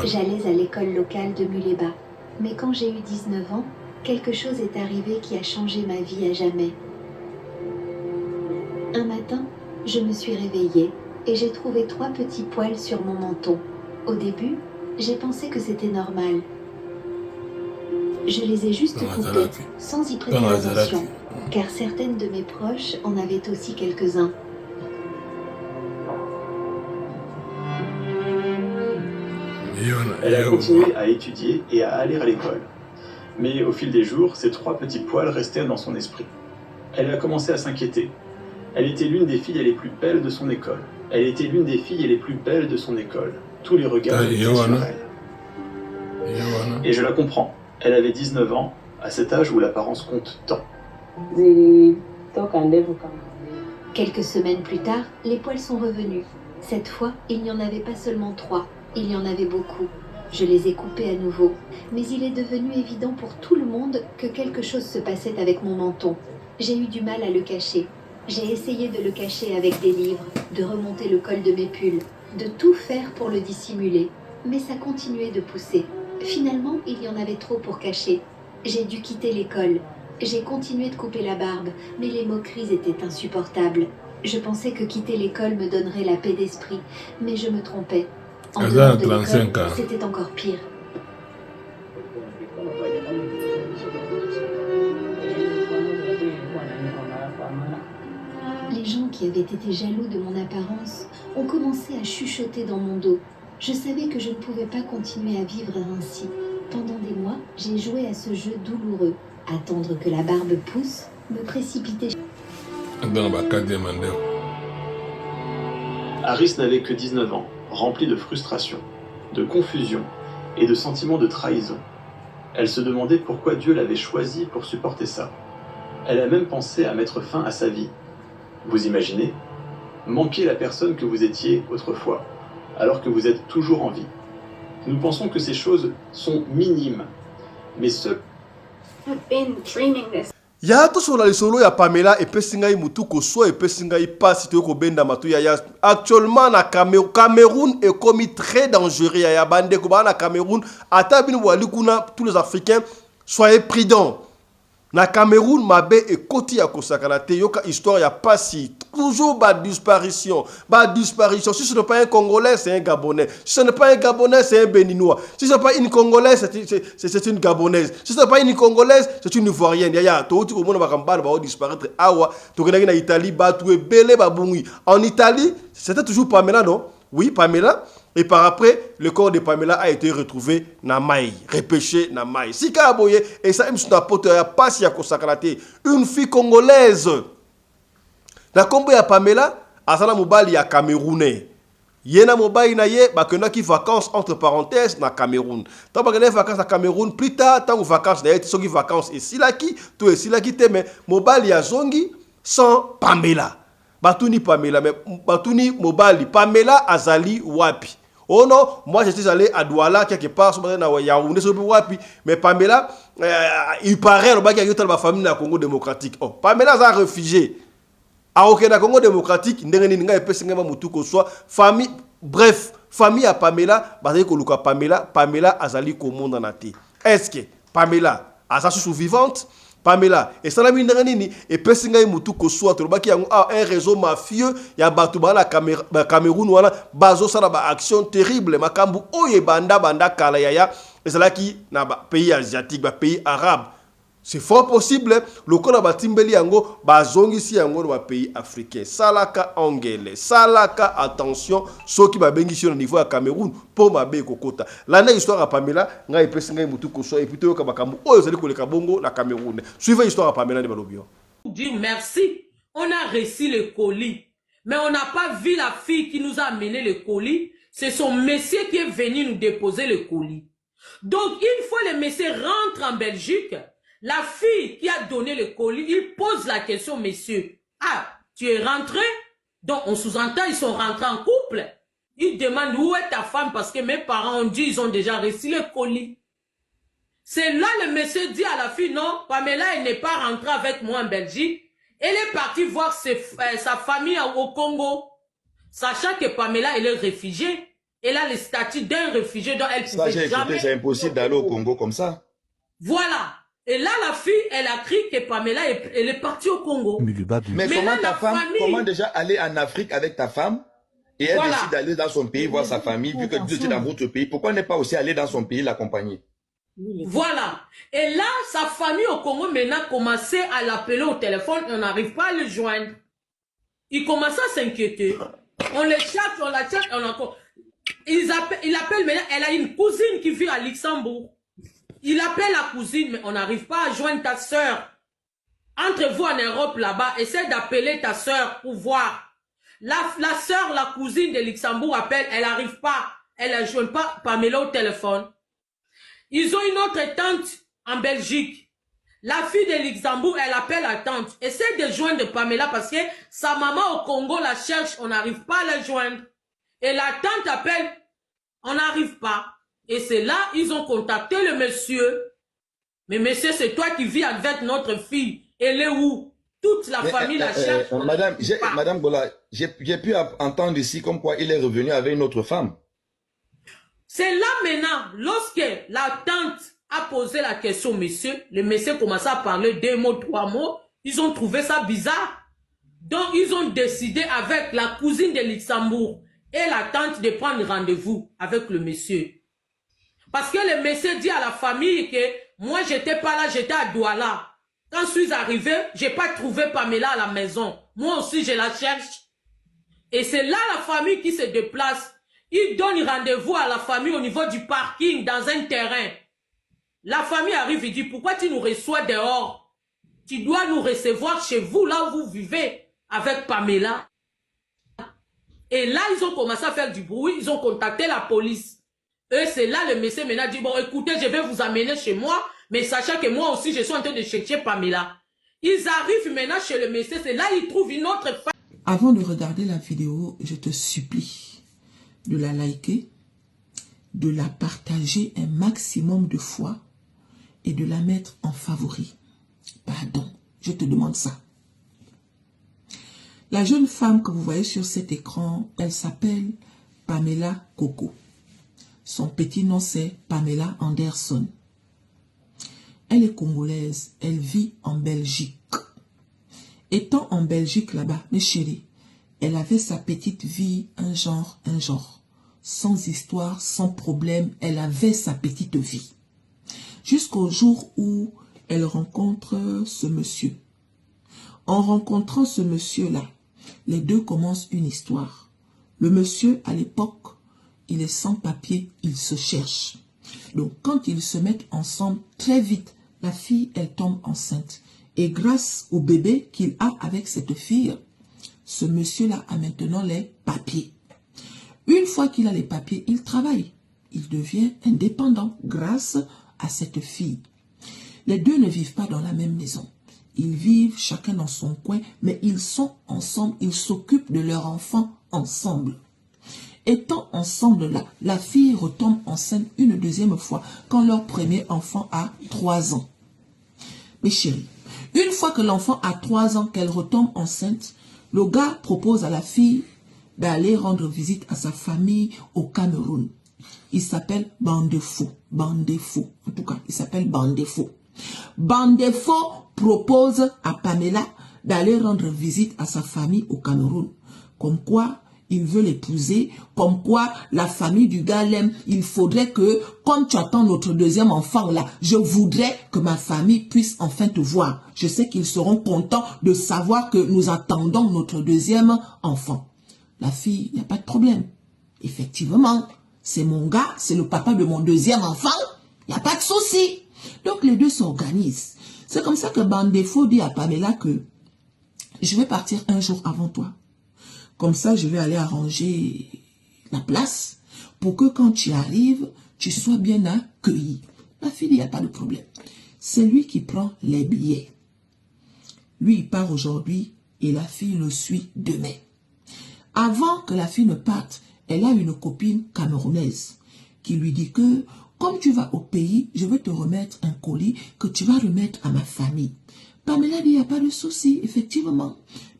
J'allais à l'école locale de Muleba, mais quand j'ai eu 19 ans, quelque chose est arrivé qui a changé ma vie à jamais. Un matin, je me suis réveillée et j'ai trouvé 3 petits poils sur mon menton. Au début, j'ai pensé que c'était normal. Je les ai juste coupés, sans y prêter attention, car certaines de mes proches en avaient aussi quelques-uns. Elle a continué à étudier et à aller à l'école. Mais au fil des jours, ces 3 petits poils restèrent dans son esprit. Elle a commencé à s'inquiéter. Elle était l'une des filles les plus belles de son école. Elle était l'une des filles les plus belles de son école. Tous les regards étaient sur elle. Et je la comprends. Elle avait 19 ans, à cet âge où l'apparence compte tant. Quelques semaines plus tard, les poils sont revenus. Cette fois, il n'y en avait pas seulement 3, il y en avait beaucoup. Je les ai coupés à nouveau, mais il est devenu évident pour tout le monde que quelque chose se passait avec mon menton. J'ai eu du mal à le cacher. J'ai essayé de le cacher avec des livres, de remonter le col de mes pulls, de tout faire pour le dissimuler, mais ça continuait de pousser. Finalement, il y en avait trop pour cacher. J'ai dû quitter l'école. J'ai continué de couper la barbe, mais les moqueries étaient insupportables. Je pensais que quitter l'école me donnerait la paix d'esprit, mais je me trompais. En dehors de l'école, c'était encore pire. Les gens qui avaient été jaloux de mon apparence ont commencé à chuchoter dans mon dos. Je savais que je ne pouvais pas continuer à vivre ainsi. Pendant des mois, j'ai joué à ce jeu douloureux. Attendre que la barbe pousse, me précipiter. Aris n'avait que 19 ans, rempli de frustration, de confusion et de sentiments de trahison. Elle se demandait pourquoi Dieu l'avait choisie pour supporter ça. Elle a même pensé à mettre fin à sa vie. Vous imaginez ? Manquer la personne que vous étiez autrefois, alors que vous êtes toujours en vie. Nous pensons que ces choses sont minimes, mais ce... ya tosola lisolo ya Pamela epesi ngai mutu koswa epesi ngai pasi to kobenda matu ya actuellement na Cameroun est commis très dangereux ya bande ko na Cameroun ata bino wali kuna tous les Africains soyez prudents. Na Cameroun mabe et koti ya kosakana te yoka histoire ya pasi toujours ba disparition si ce n'est pas un Congolais c'est un Gabonais, si ce n'est pas un Gabonais c'est un Béninois, si ce n'est pas une Congolaise c'est une Gabonaise, si ce n'est pas une Congolaise c'est une Ivoirienne. Ya to tu komona bakambala ba disparaître awa to kenaki na Italie ba tout belé ba bungui en Italie c'était toujours Pamela non. Oui, Pamela. Et par après, le corps de Pamela a été retrouvé na Maï, repêché na Maï. Si Kaboye, et ça, pas si une fille congolaise. La combo ya Pamela, Azala Mobali ya Camerounais. Yena Mobali na ye, bakena ki vacances entre parenthèses na Cameroun. Tant bakena vacances na Cameroun, plus tard, tant vacances na ye, soki vacances et silaki, tout et silaki te, mais Mobali ya zongi sans Pamela. Batuni Pamela, mais Batuni Mobali, Pamela Azali Wapi. Oh non, moi j'étais allé à Douala quelque part, mais Pamela, il paraît qu'il y a ma famille dans le Congo démocratique. Oh, Pamela a réfugié. À aucun Congo démocratique, famille, bref, famille à Pamela, Pamela Azali Komonda Nati. Est-ce que Pamela a sa sous-vivante? Pamela et salami ndanganini et pesinga mutu ko soit tolobaki yango un réseau mafieux ya batu bala Cameroun wana bazo sala ba action terrible makambu oye banda kala yaya ezalaki na ba pays asiatique ba pays arabe. C'est fort possible le kona batimbeli yango bazongisi yango na ba pays africain. Salaka angele, salaka attention soki ba bengi au niveau ya Cameroun pour mabe kokota. L'année histoire à Pamela nga epesinga mutu ko so et plutôt ka bakambu oyo zali koleka bongo na Cameroun. Suivez l'histoire à Pamela de Balobio. Dis merci on a reçu le colis. Mais on n'a pas vu la fille qui nous a amené le colis. C'est son monsieur qui est venu nous déposer le colis. Donc, une fois le monsieur rentre en Belgique, la fille qui a donné le colis, il pose la question, monsieur, ah, tu es rentré? Donc, on sous-entend, ils sont rentrés en couple. Il demande où est ta femme parce que mes parents ont dit, ils ont déjà reçu le colis. C'est là le monsieur dit à la fille, non, Pamela, elle n'est pas rentrée avec moi en Belgique. Elle est partie voir sa famille au Congo. Sachant que Pamela, elle est réfugiée. Elle a le statut d'un réfugié dont elle pouvait jamais... C'est impossible d'aller au Congo comme ça. Voilà. Et là, la fille, elle a crié que Pamela, elle est partie au Congo. Mais comment ta femme, comment déjà aller en Afrique avec ta femme et elle décide d'aller dans son pays voir sa famille, vu que tu es dans votre pays, pourquoi n'est pas aussi aller dans son pays l'accompagner? Voilà. Et là, sa famille au Congo maintenant commençait à l'appeler au téléphone, on n'arrive pas à le joindre. Il commence à s'inquiéter. On le chatte, on la chatte, on encore... Il appelle maintenant, elle a une cousine qui vit à Luxembourg. Il appelle la cousine, mais on n'arrive pas à joindre ta soeur. Entre vous en Europe là-bas, essaie d'appeler ta soeur pour voir. La soeur, la cousine de Luxembourg appelle, elle n'arrive pas. Elle ne joint pas Pamela au téléphone. Ils ont une autre tante en Belgique. La fille de Luxembourg, elle appelle la tante. Essaie de joindre Pamela parce que sa maman au Congo la cherche, on n'arrive pas à la joindre. Et la tante appelle, on n'arrive pas. Et c'est là, ils ont contacté le monsieur. Mais monsieur, c'est toi qui vis avec notre fille. Elle est où? Toute la famille la cherche. Madame Gola, j'ai pu entendre ici comme quoi il est revenu avec une autre femme. C'est là maintenant, lorsque la tante a posé la question au monsieur, le monsieur commençait à parler 2 mots, 3 mots. Ils ont trouvé ça bizarre. Donc, ils ont décidé avec la cousine de Luxembourg et la tante de prendre rendez-vous avec le monsieur. Parce que le monsieur dit à la famille que moi, j'étais pas là, j'étais à Douala. Quand je suis arrivé, j'ai pas trouvé Pamela à la maison. Moi aussi, je la cherche. Et c'est là la famille qui se déplace. Il donne rendez-vous à la famille au niveau du parking, dans un terrain. La famille arrive et dit, pourquoi tu nous reçois dehors? Tu dois nous recevoir chez vous, là où vous vivez, avec Pamela. Et là, ils ont commencé à faire du bruit, ils ont contacté la police. Eux, c'est là, le monsieur maintenant dit, bon, écoutez, je vais vous amener chez moi, mais sachant que moi aussi, je suis en train de chercher Pamela. Ils arrivent maintenant chez le monsieur, c'est là, ils trouvent une autre femme. Avant de regarder la vidéo, je te supplie de la liker, de la partager un maximum de fois et de la mettre en favori. Pardon, je te demande ça. La jeune femme que vous voyez sur cet écran, elle s'appelle Pamela Coco. Son petit nom c'est Pamela Anderson. Elle est congolaise, elle vit en Belgique. Étant en Belgique là-bas, mes chéris, elle avait sa petite vie, un genre. Sans histoire, sans problème, elle avait sa petite vie. Jusqu'au jour où elle rencontre ce monsieur. En rencontrant ce monsieur-là, les deux commencent une histoire. Le monsieur, à l'époque, il est sans papier, il se cherche. Donc, quand ils se mettent ensemble, très vite, la fille, elle tombe enceinte. Et grâce au bébé qu'il a avec cette fille, ce monsieur-là a maintenant les papiers. Une fois qu'il a les papiers, il travaille. Il devient indépendant grâce à cette fille. Les deux ne vivent pas dans la même maison. Ils vivent chacun dans son coin, mais ils sont ensemble, ils s'occupent de leur enfant ensemble. Étant ensemble là, la fille retombe enceinte une deuxième fois quand leur premier enfant a 3 ans. Mes chéris, une fois que l'enfant a 3 ans, qu'elle retombe enceinte, le gars propose à la fille d'aller rendre visite à sa famille au Cameroun. Il s'appelle Bandefo. Bandefo. En tout cas, il s'appelle Bandefo. Bandefo propose à Pamela d'aller rendre visite à sa famille au Cameroun. Comme quoi, il veut l'épouser. Comme quoi, la famille du gars l'aime. Il faudrait que, quand tu attends notre deuxième enfant là, je voudrais que ma famille puisse enfin te voir. Je sais qu'ils seront contents de savoir que nous attendons notre deuxième enfant. La fille, il n'y a pas de problème. Effectivement, c'est mon gars, c'est le papa de mon deuxième enfant. Il n'y a pas de souci. Donc les deux s'organisent. C'est comme ça que Bandefo dit à Pamela que je vais partir un jour avant toi. Comme ça, je vais aller arranger la place pour que quand tu arrives, tu sois bien accueilli. La fille, il n'y a pas de problème. C'est lui qui prend les billets. Lui, il part aujourd'hui et la fille le suit demain. Avant que la fille ne parte, elle a une copine camerounaise qui lui dit que comme tu vas au pays, je vais te remettre un colis que tu vas remettre à ma famille. Pamela dit, il n'y a pas de souci, effectivement.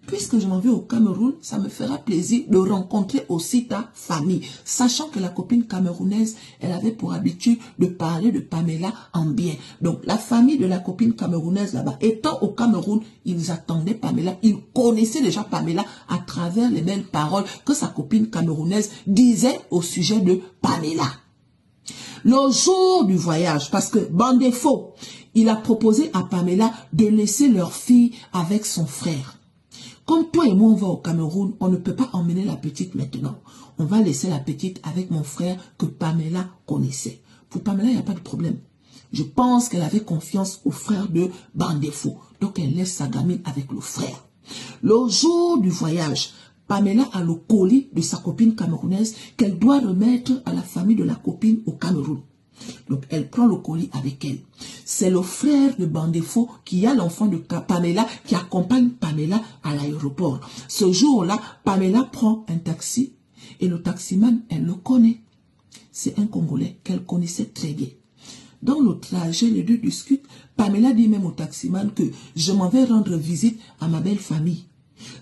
Puisque je m'en vais au Cameroun, ça me fera plaisir de rencontrer aussi ta famille. Sachant que la copine camerounaise, elle avait pour habitude de parler de Pamela en bien. Donc la famille de la copine camerounaise là-bas, étant au Cameroun, ils attendaient Pamela. Ils connaissaient déjà Pamela à travers les belles paroles que sa copine camerounaise disait au sujet de Pamela. Le jour du voyage, parce que Bandefo, il a proposé à Pamela de laisser leur fille avec son frère. Comme toi et moi, on va au Cameroun, on ne peut pas emmener la petite maintenant. On va laisser la petite avec mon frère que Pamela connaissait. Pour Pamela, il n'y a pas de problème. Je pense qu'elle avait confiance au frère de Bandefo. Donc, elle laisse sa gamine avec le frère. Le jour du voyage, Pamela a le colis de sa copine camerounaise qu'elle doit remettre à la famille de la copine au Cameroun. Donc, elle prend le colis avec elle. C'est le frère de Bandefo qui a l'enfant de Pamela, qui accompagne Pamela à l'aéroport. Ce jour-là, Pamela prend un taxi et le taximan, elle le connaît. C'est un Congolais qu'elle connaissait très bien. Dans le trajet, les deux discutent. Pamela dit même au taximan que je m'en vais rendre visite à ma belle famille.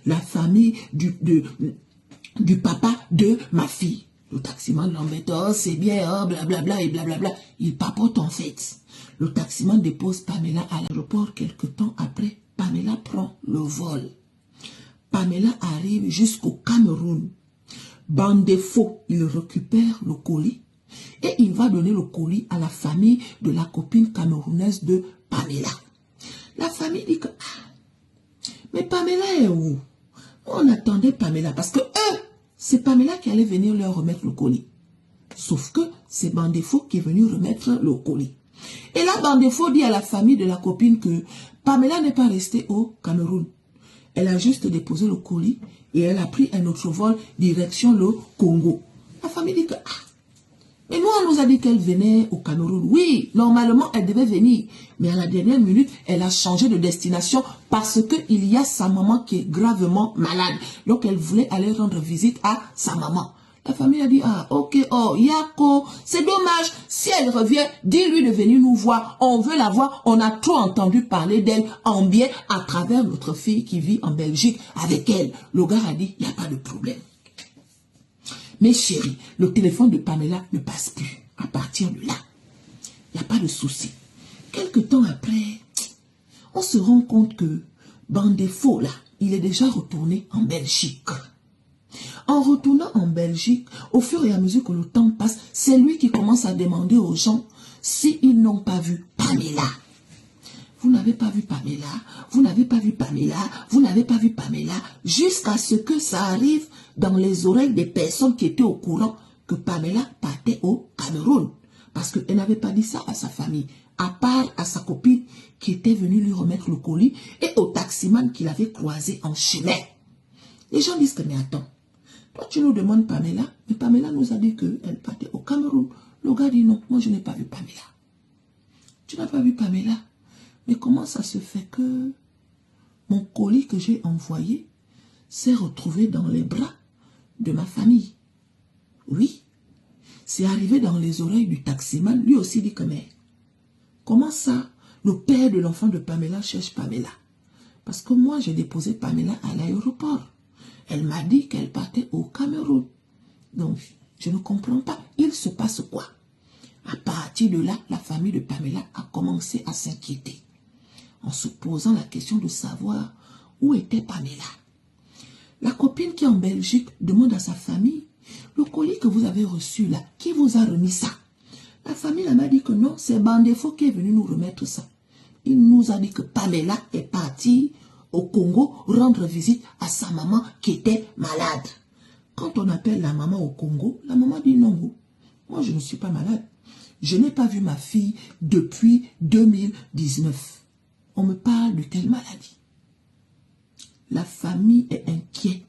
La famille du papa de ma fille. Le taximan l'embête, oh c'est bien, oh blablabla et blablabla. Il papote en fait. Le taximan dépose Pamela à l'aéroport. Quelque temps après, Pamela prend le vol. Pamela arrive jusqu'au Cameroun. Bandefo, il récupère le colis et il va donner le colis à la famille de la copine camerounaise de Pamela. La famille dit que, mais Pamela est où? On attendait Pamela parce que c'est Pamela qui allait venir leur remettre le colis. Sauf que c'est Bandefo qui est venu remettre le colis. Et là, Bandefo dit à la famille de la copine que Pamela n'est pas restée au Cameroun. Elle a juste déposé le colis et elle a pris un autre vol direction le Congo. La famille dit que, mais nous, on nous a dit qu'elle venait au Cameroun. Oui, normalement, elle devait venir. Mais à la dernière minute, elle a changé de destination parce qu'il y a sa maman qui est gravement malade. Donc, elle voulait aller rendre visite à sa maman. La famille a dit, ok, Yako, c'est dommage. Si elle revient, dis-lui de venir nous voir. On veut la voir. On a trop entendu parler d'elle en bien à travers notre fille qui vit en Belgique avec elle. Le gars a dit, il n'y a pas de problème. Mais chérie, le téléphone de Pamela ne passe plus. À partir de là, il n'y a pas de souci. Quelque temps après, on se rend compte que Bandefo, là, il est déjà retourné en Belgique. En retournant en Belgique, au fur et à mesure que le temps passe, c'est lui qui commence à demander aux gens s'ils n'ont pas vu Pamela. Vous n'avez pas vu Pamela, vous n'avez pas vu Pamela, vous n'avez pas vu Pamela, jusqu'à ce que ça arrive dans les oreilles des personnes qui étaient au courant que Pamela partait au Cameroun. Parce qu'elle n'avait pas dit ça à sa famille, à part à sa copine qui était venue lui remettre le colis et au taximan qu'il avait croisé en chemin. Les gens disent que, mais attends, toi tu nous demandes Pamela, mais Pamela nous a dit qu'elle partait au Cameroun. Le gars dit non, moi je n'ai pas vu Pamela. Tu n'as pas vu Pamela? Mais comment ça se fait que mon colis que j'ai envoyé s'est retrouvé dans les bras de ma famille? Oui, c'est arrivé dans les oreilles du taximan. Lui aussi dit que, mais comment ça, le père de l'enfant de Pamela cherche Pamela? Parce que moi, j'ai déposé Pamela à l'aéroport. Elle m'a dit qu'elle partait au Cameroun. Donc, je ne comprends pas. Il se passe quoi? À partir de là, la famille de Pamela a commencé à s'inquiéter, en se posant la question de savoir où était Pamela. La copine qui est en Belgique demande à sa famille, le colis que vous avez reçu là, qui vous a remis ça? La famille m'a dit que non, c'est Bandefo qui est venu nous remettre ça. Il nous a dit que Pamela est partie au Congo rendre visite à sa maman qui était malade. Quand on appelle la maman au Congo, la maman dit non, moi je ne suis pas malade. Je n'ai pas vu ma fille depuis 2019. On me parle de quelle maladie? La famille est inquiète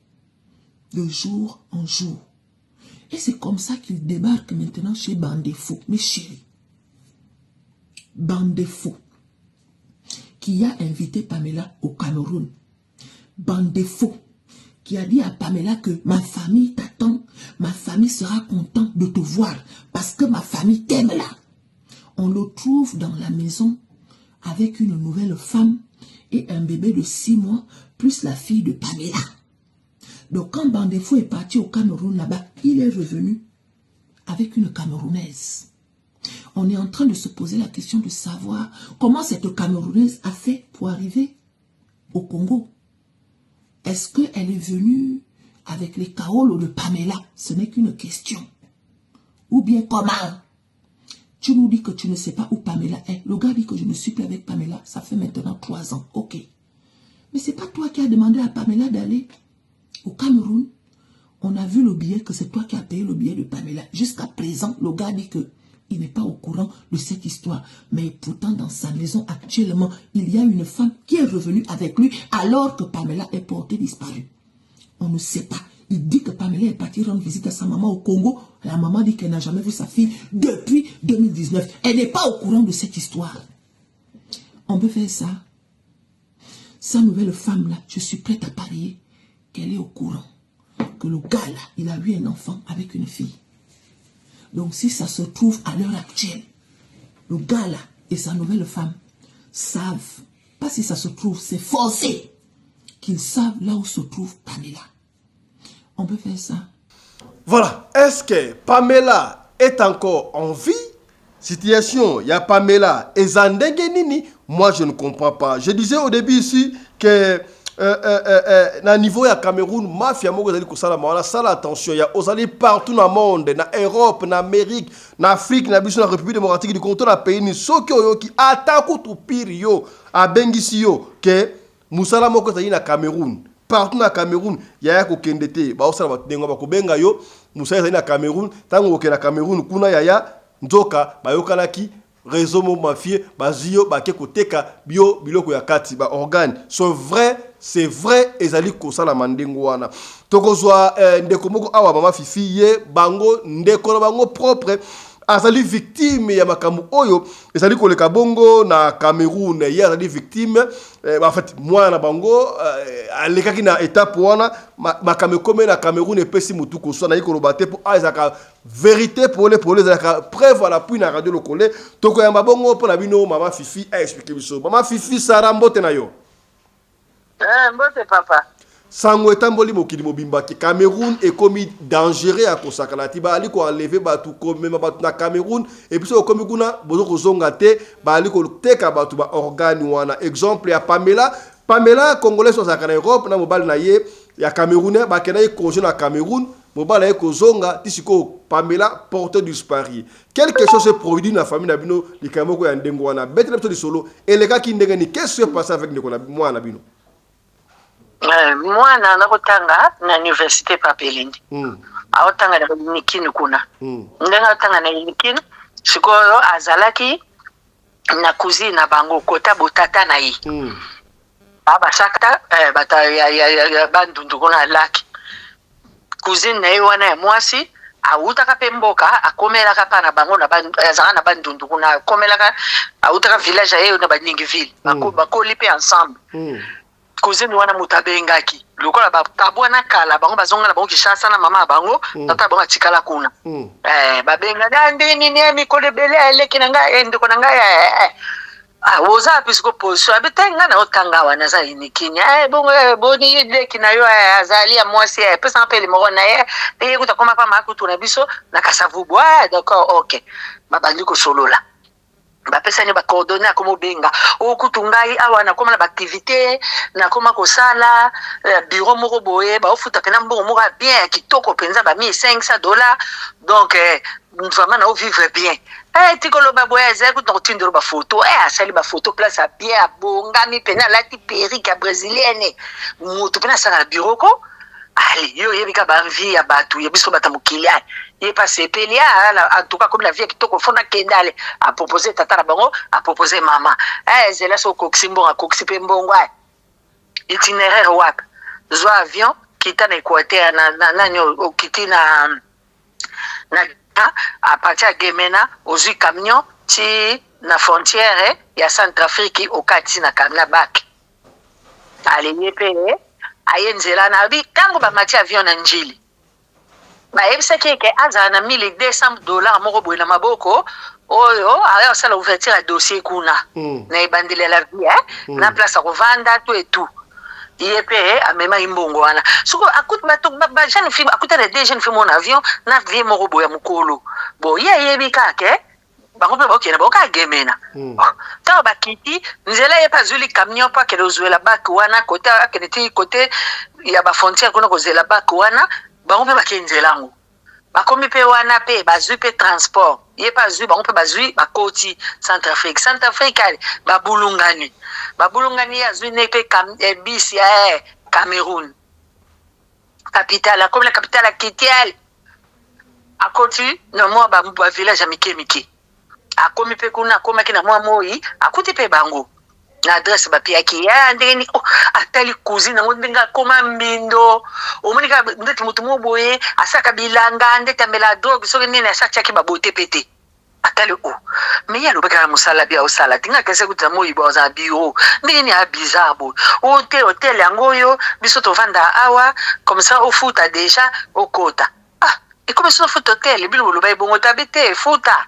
de jour en jour. Et c'est comme ça qu'il débarque maintenant chez Bandefo, mes chéris. Bandefo, qui a invité Pamela au Cameroun. Bandefo, qui a dit à Pamela que ma famille t'attend, ma famille sera contente de te voir, parce que ma famille t'aime là. On le trouve dans la maison avec une nouvelle femme et un bébé de 6 mois, plus la fille de Pamela. Donc quand Bandefo est parti au Cameroun là-bas, il est revenu avec une Camerounaise. On est en train de se poser la question de savoir comment cette Camerounaise a fait pour arriver au Congo. Est-ce qu'elle est venue avec les Kaolo de Pamela? Ce n'est qu'une question. Ou bien comment? Tu nous dis que tu ne sais pas où Pamela est. Le gars dit que je ne suis plus avec Pamela. Ça fait maintenant 3 ans. Ok. Mais c'est pas toi qui as demandé à Pamela d'aller au Cameroun. On a vu le billet, que c'est toi qui as payé le billet de Pamela. Jusqu'à présent, le gars dit que il n'est pas au courant de cette histoire. Mais pourtant, dans sa maison actuellement, il y a une femme qui est revenue avec lui alors que Pamela est portée disparue. On ne sait pas. Il dit que Pamela est partie rendre visite à sa maman au Congo. La maman dit qu'elle n'a jamais vu sa fille depuis 2019. Elle n'est pas au courant de cette histoire. On peut faire ça. Sa nouvelle femme là, je suis prête à parier qu'elle est au courant. Que le gars là, il a eu un enfant avec une fille. Donc si ça se trouve à l'heure actuelle, le gars là et sa nouvelle femme savent, pas si ça se trouve, c'est forcé, qu'ils savent là où se trouve Pamela. On peut faire ça. Voilà. Est-ce que Pamela est encore en vie? Situation, il y a Pamela et Zandengenini. Moi, je ne comprends pas. Je disais au début ici que na niveau ya Cameroun, mafia moko zali kosala mwana sala attention, il y a ozali partout dans le monde, na Europe, na Amérique, na Afrique, na biso na République démocratique du Congo, na pays ni soki oyoki atako to pire yo abengisi yo que musala moko zali na Cameroun. Partout na Cameroun, il y a ko kendete, ba osala ba dengo ba ko benga yo, musala zali na Cameroun, tango ke na Cameroun kuna yaya nzoka ba yokanaki réseau mafieux bazio ba ke koteka bio biloko ya kati ba organe. C'est vrai ezali kosala mandengo wana. Tokozwa ndeko moko awa mama fifi ye bango ndeko na bango propre azali victime ya makambo oyo ezali koleka bongo na Cameroun. Ye azali victime en fait moi na bango alekaki na étape wana makambo comme na Cameroun epesi mutu koso na yikoloba te po azaka vérité pour les azaka preuve à l'appui na radio lokole tokoyamba bongo po na bino mama fifi a expliquer biso. Mama fifi Sara mbote na yo. Mbote papa. Sango etamboli mokili mobimba ki Cameroun est commis dangereux à kosakala ti ba ali ko enlever batu comme batu na Cameroun et puis so komi kuna bozo kozonga te ba ali ko teka batu ba organe wana. Exemple ya Pamela congolaise so sakana Europe na mobali na ye ya Camerounais ba kena congé na Cameroun mobali ya kozonga tisiko Pamela porte disparu. Quelque chose se produit na famille na bino likamoko ya ndengo wana betre to di solo eleka ki ndenge ni qu'est-ce qui se passe avec ndeko na moi na bino. Moi na kotanga na université Papelindi. Aotanga na Nikini kuna. Ndenga otanga na Nikini sikoyo azalaki na cousine na bango kota botata na yi. Baba sakata bata ya bandundu kuna laki. Cousine na yi wana ya mwasi autaka pemboka akomelaka pa na bango na azanga na bandundu kuna akomelaka autaka village ayo na Baningiville. Bakoli pe ensemble. Cousine wana mutabengaki lokola babwana kala bango bazonga na bango Kishasa na mama bango tata bango atikala kuna babenga ndini ni mikole bele eleki nanga endeko nanga oza pisiko position abetenga na otanga wana za inikinya bongo boni eleki na yo azali ya mwasi pesa apele moko na ye te kutakoma pa makutu na biso na kasavubu d'accord OK babandi ko solola bapesa ni ba coordonner comme benga okutungai awa na koma na activité na koma ko sala bureau moko boye ba ofuta pena mbongo moko bien kitoko penza ba $1500 donc vraiment na vivre bien tikolo ba boye za ku tindoro ba photo asali ba photo place a bien abongami pena la ti perruque brésilienne mutu pena sala bureau ko allez yo yebika ba envie ya batu yebiso batamukili il est passé Pélia, en tout cas comme la vie qui toko fona kendale a proposé tata bango a proposé maman zela so koksimbonga koksipembongo itinéraire wap zo avion kita na Équateur na okiti na à partir de Gemena ozwi camion ti na frontière ya Centrafrique okati na kamna bak alenye pe aye nzela na bi tango ba mati avion na njili ba ebisaki ke aza na $1,200 moko boye na maboko oyo aye osala ouverture ya dossier kuna na ebandele la vie na place kovanda tout et tout IEP amema imbongo wana soko akuti bato ba jeune fille akuti na deux jeunes filles mon avion na vie moko boya mukolo bo yebi kake bango pe bokena boka Gemena ta bakiti nzela ye pazuli camion pa ke rozwela bak wana côté akeneti côté ya ba frontière kuna kozela bak wana bango pe bakenzela ngo bakomi pe wana pe bazui pe transport ye pazui bango pe bazui bakoti Centrafrique ali babulungani yazui ne pe bis ya Cameroun capitale comme la capitale Kitial akoti na mo ba village ya mike akomi pe kuna akoma kina mwa moi akuti pe bango na adresse ba pia ki ya ndeni atali cousine ngo ndinga koma mbindo omonika ndeti mutu moboye asaka bilanga ndeta mela drogue so nini asaka ki babote pete atali mais ya lobeka musala bia osala tinga kese kuta moi bo za biro ndini ya bizarre hotel yango yo biso to vanda awa comme ça au foot déjà au kota et comme ça foot hotel bilo lo bay bongo tabete futa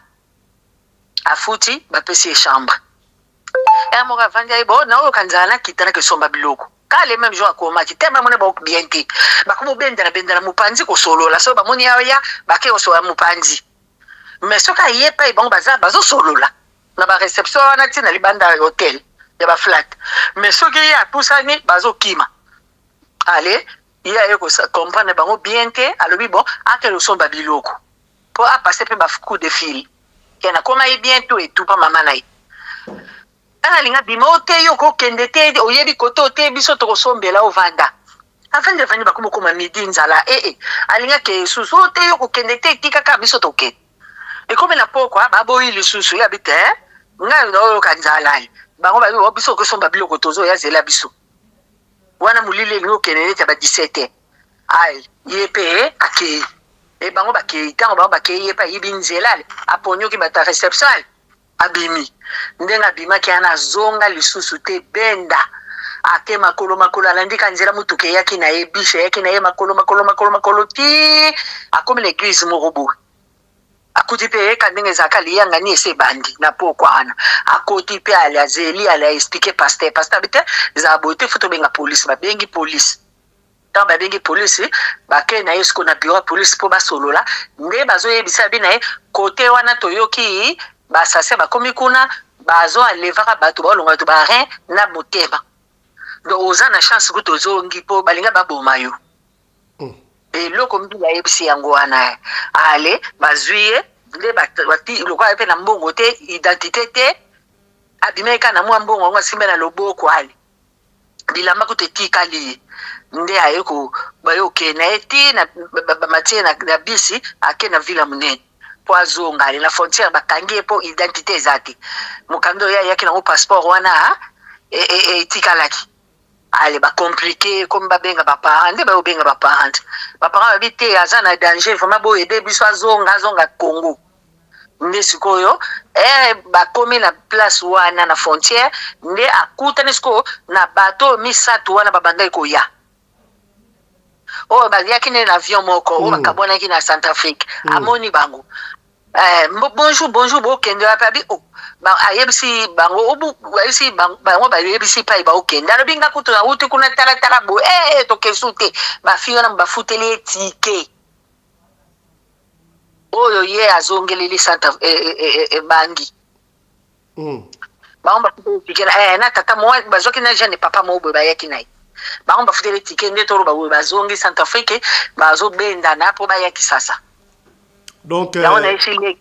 afuti bapesi chambre mo ka vanja ibo na o kanzana kitana ke somba biloko kale même jour akoma kitema mona ba bien te bakomo bendera mupanzi ko solola so ba moni ya bake o so mupanzi mais soka yepa ibon bazo solola na ba reception na tina libanda hotel ya ba flat mais soki ya pusani bazo kima ale ya eko comprendre bango bien te alobi bon akelo somba biloko po a passer pe ba coup de fil yana koma bientôt et tout pa mama nai ana linga bimote yo ko kende te oyebi koto te biso to kosombela ovanda afin de venir bakomo koma midi nzala alinga ke susu te yo ko kende te tika ka biso to ke e comme na pokwa baboyi lisusu ya bite nga no kanzala bango ba biso ko somba biloko tozo ya zela biso wana mulile ngo kende te ba 17 ai yepe akei e bango bakei tango bango bakei yepa yibinzela aponyo ki bata reception abimi ndenga bima ki ana zonga lisusu te benda ate makolo alandika nzela mutuke yaki na ebishe yaki na ye makolo ti akomi l'église morobo akuti pe kandenge zakali yanga ni ese bandi na pokwana akoti pe ali azeli ali expliquer pasteur bite za bote foto benga police babengi police tant babengi police bake na yesko na bureau police po basolola nde bazo yebisa bi na ye côté wana toyoki basase bakomi kuna bazo alevaka bato balonga to ba rein na motema donc oza na chance ko tozongi po balinga baboma yo eloko mbila yebisi yango wana ale bazwiye nde bati lokwa pe na mbongo te identité te abimeka na mwa mbongo ngo simba na loboko ale bilamba ko te tikali nde ayeko bayoke na eti na matie na bisi ake na villa munene po azonga ali na frontière bakangi po identité zati mukando ya yake na passeport wana tikalaki ale ba compliqué comme babenga ba parents nde ba obenga ba parents babite azana danger vraiment bo aider biso azonga Congo nde sikoyo bakomi na place wana na frontière nde akutani siko na bato misatu wana babanda koya baliaki na avion moko bakabonaki na Centrafrique amoni bango bonjour bokende apabi ayebisi bango bango bayebisi pa baokende alobi nga kutu na uti kuna talatala bo tokesu te bafiyo na bafuteli etike oyo ye azongeleli bangi bango bafuteli etike na tata mo bazoki na jeune papa mo boye bayaki na ye bango bafuteli etike nde tolo baboye bazongi Centrafrique bazobenda na po bayaki sasa donc on a essayé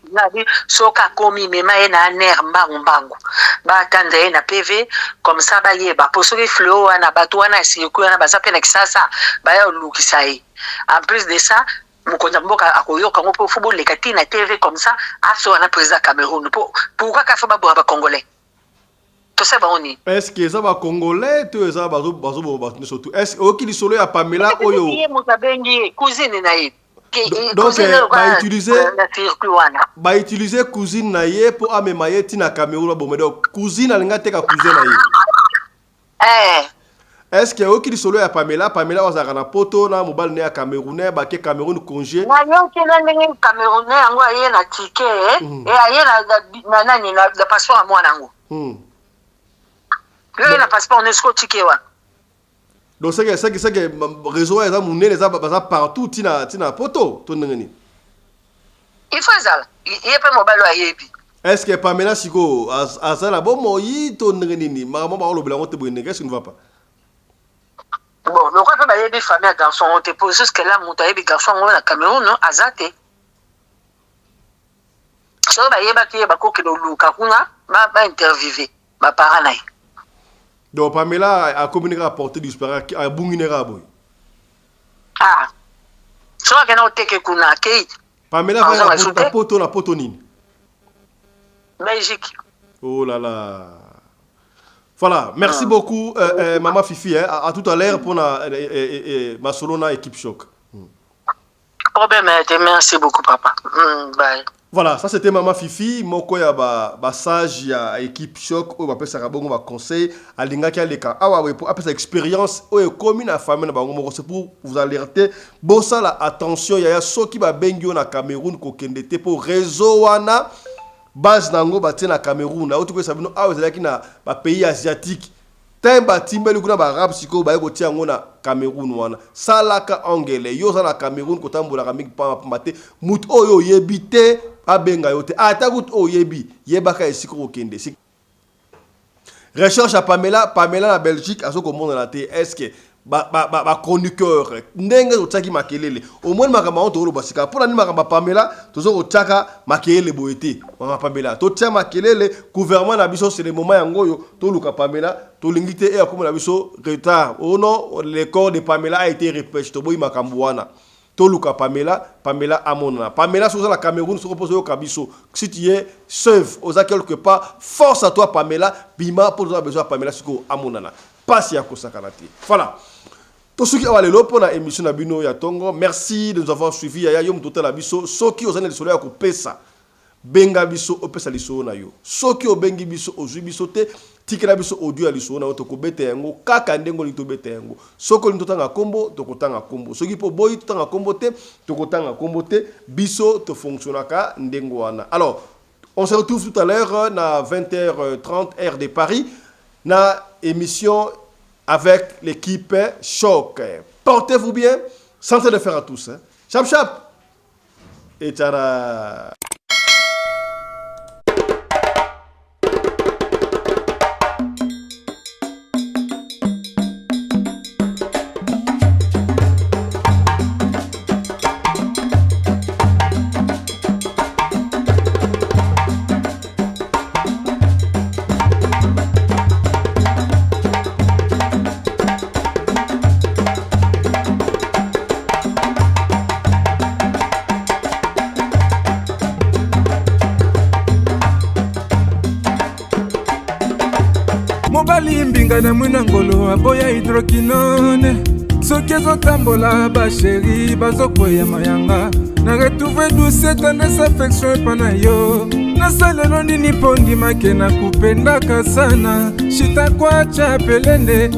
soka komi mema na ner mbangu batanda na PV comme ça ba yeba posoki flow na bato wana siku na bazape na kisasa ba ya lukisa yi en plus de ça mukonza mboka akoyoka ngopo football lekati na TV comme ça aso na président Cameroun pourquoi ka fa ba congolais to ça baoni. Est-ce que ça va congolais tu ça bazo surtout est-ce OK lisolo ya Pamela oyo cousine na ye. Donc ba utiliser cousine na ye pour amemaye tina Cameroun bomedo cousine alinga teka cousin na ye. Est-ce que OK lisolo ya Pamela wazaka na poto na mobile ne ya Camerounais ba ke Cameroun congé na yo kena ndenge Camerounais yango aye na ticket et aye na nani na passeport à mwana yango. Yo na passeport on esco ticket wa. Donc c'est que réseau est les partout tina poto to ndengeni. Il faut ça. Il est pas mobile wa yebi. Est-ce que Pamela siko azala bon moyi to ndengeni maman ba lobela ngote boyene qu'est-ce qui ne va pas? Bon, le roi peut bailler des familles à garçons, on te pose jusque là, mon taïe, garçon, on a Cameroun, non, azate. So, bailler, bailler, bako, que le Lukakuna, ma interviewé, ma paranaï. Donc, Pamela a communiqué à portée du spara, à Bunginera, boy. Ah, so, qu'elle n'a pas kuna, kei. Pamela va à poto, la potonine. Belgique. Oh là là. Voilà, merci beaucoup, Maman Fifi. Hein, à tout à l'heure pour ma Solona équipe choc. Problème, merci beaucoup, papa. Bye. Voilà, ça c'était Maman Fifi. Moko ya ba sage ya équipe choc. On va appeler ça rabongo ba conseil. Alinga ki aleka. Ah ouais, pour appeler ça expérience. Oh, commune à famille na bango c'est pour vous alerter. Bon ça la attention, ya soki ba bengio na Cameroun ko kendete pour réseau wana. Base nango batie na Cameroun na otuko sabino a ozalaki na ba pays asiatique temba timbeli kuna ba rap siko ba ko tia ngo na Cameroun wana salaka angele yo za na Cameroun ko tambola ka mik pa mate mut oyo yebite abenga yote atakut oyebi yebaka esiko ko kende sik recherche à Pamela na Belgique azo ko monde na te est-ce que ba chroniqueur ndenge otaki makelele au moins makamba on to basika pour nani makamba Pamela tozo otaka makelele boete mama Pamela to tia makelele gouvernement na biso c'est le moment yango yo to luka Pamela to lingite e akomo na biso retard oh non le corps de Pamela a été repêché to boy makambo wana to luka Pamela amona Pamela sur la Cameroun se repose au kabiso si tu es sauve aux quelque part force à toi Pamela bima pour avoir besoin Pamela siko amonana passe ya kosakanate voilà. Tout ce qui a lelo pour la émission Nabino ya Tongo, merci de nous avoir suivis. Ya yom total abiso, soki ozane le soleil ko pesa. Benga biso opesa liso na yo. Soki obengi biso ozui biso te, tikela biso audio liso na to ko bete yango, kaka ndengo lito bete yango. Soko lito tanga kombo, to ko tanga kombo. Soki po boy to tanga kombo te, to ko tanga kombo te, biso to fonctionnaka ndengo wana. Alors, on se retrouve tout à l'heure na 20h30 heure de Paris na émission avec l'équipe Choc. Portez-vous bien. Santé de fer à tous. Hein. Chap chap. Et tchara. Mbinga na mwina ngolo aboya hydroquinone soki ezotambola basheri bazokoya mayanga na retrouve douce tendresse affection epa na yo nasalelo nini mpo ndimake na kupendaka sana shitakwacha pelende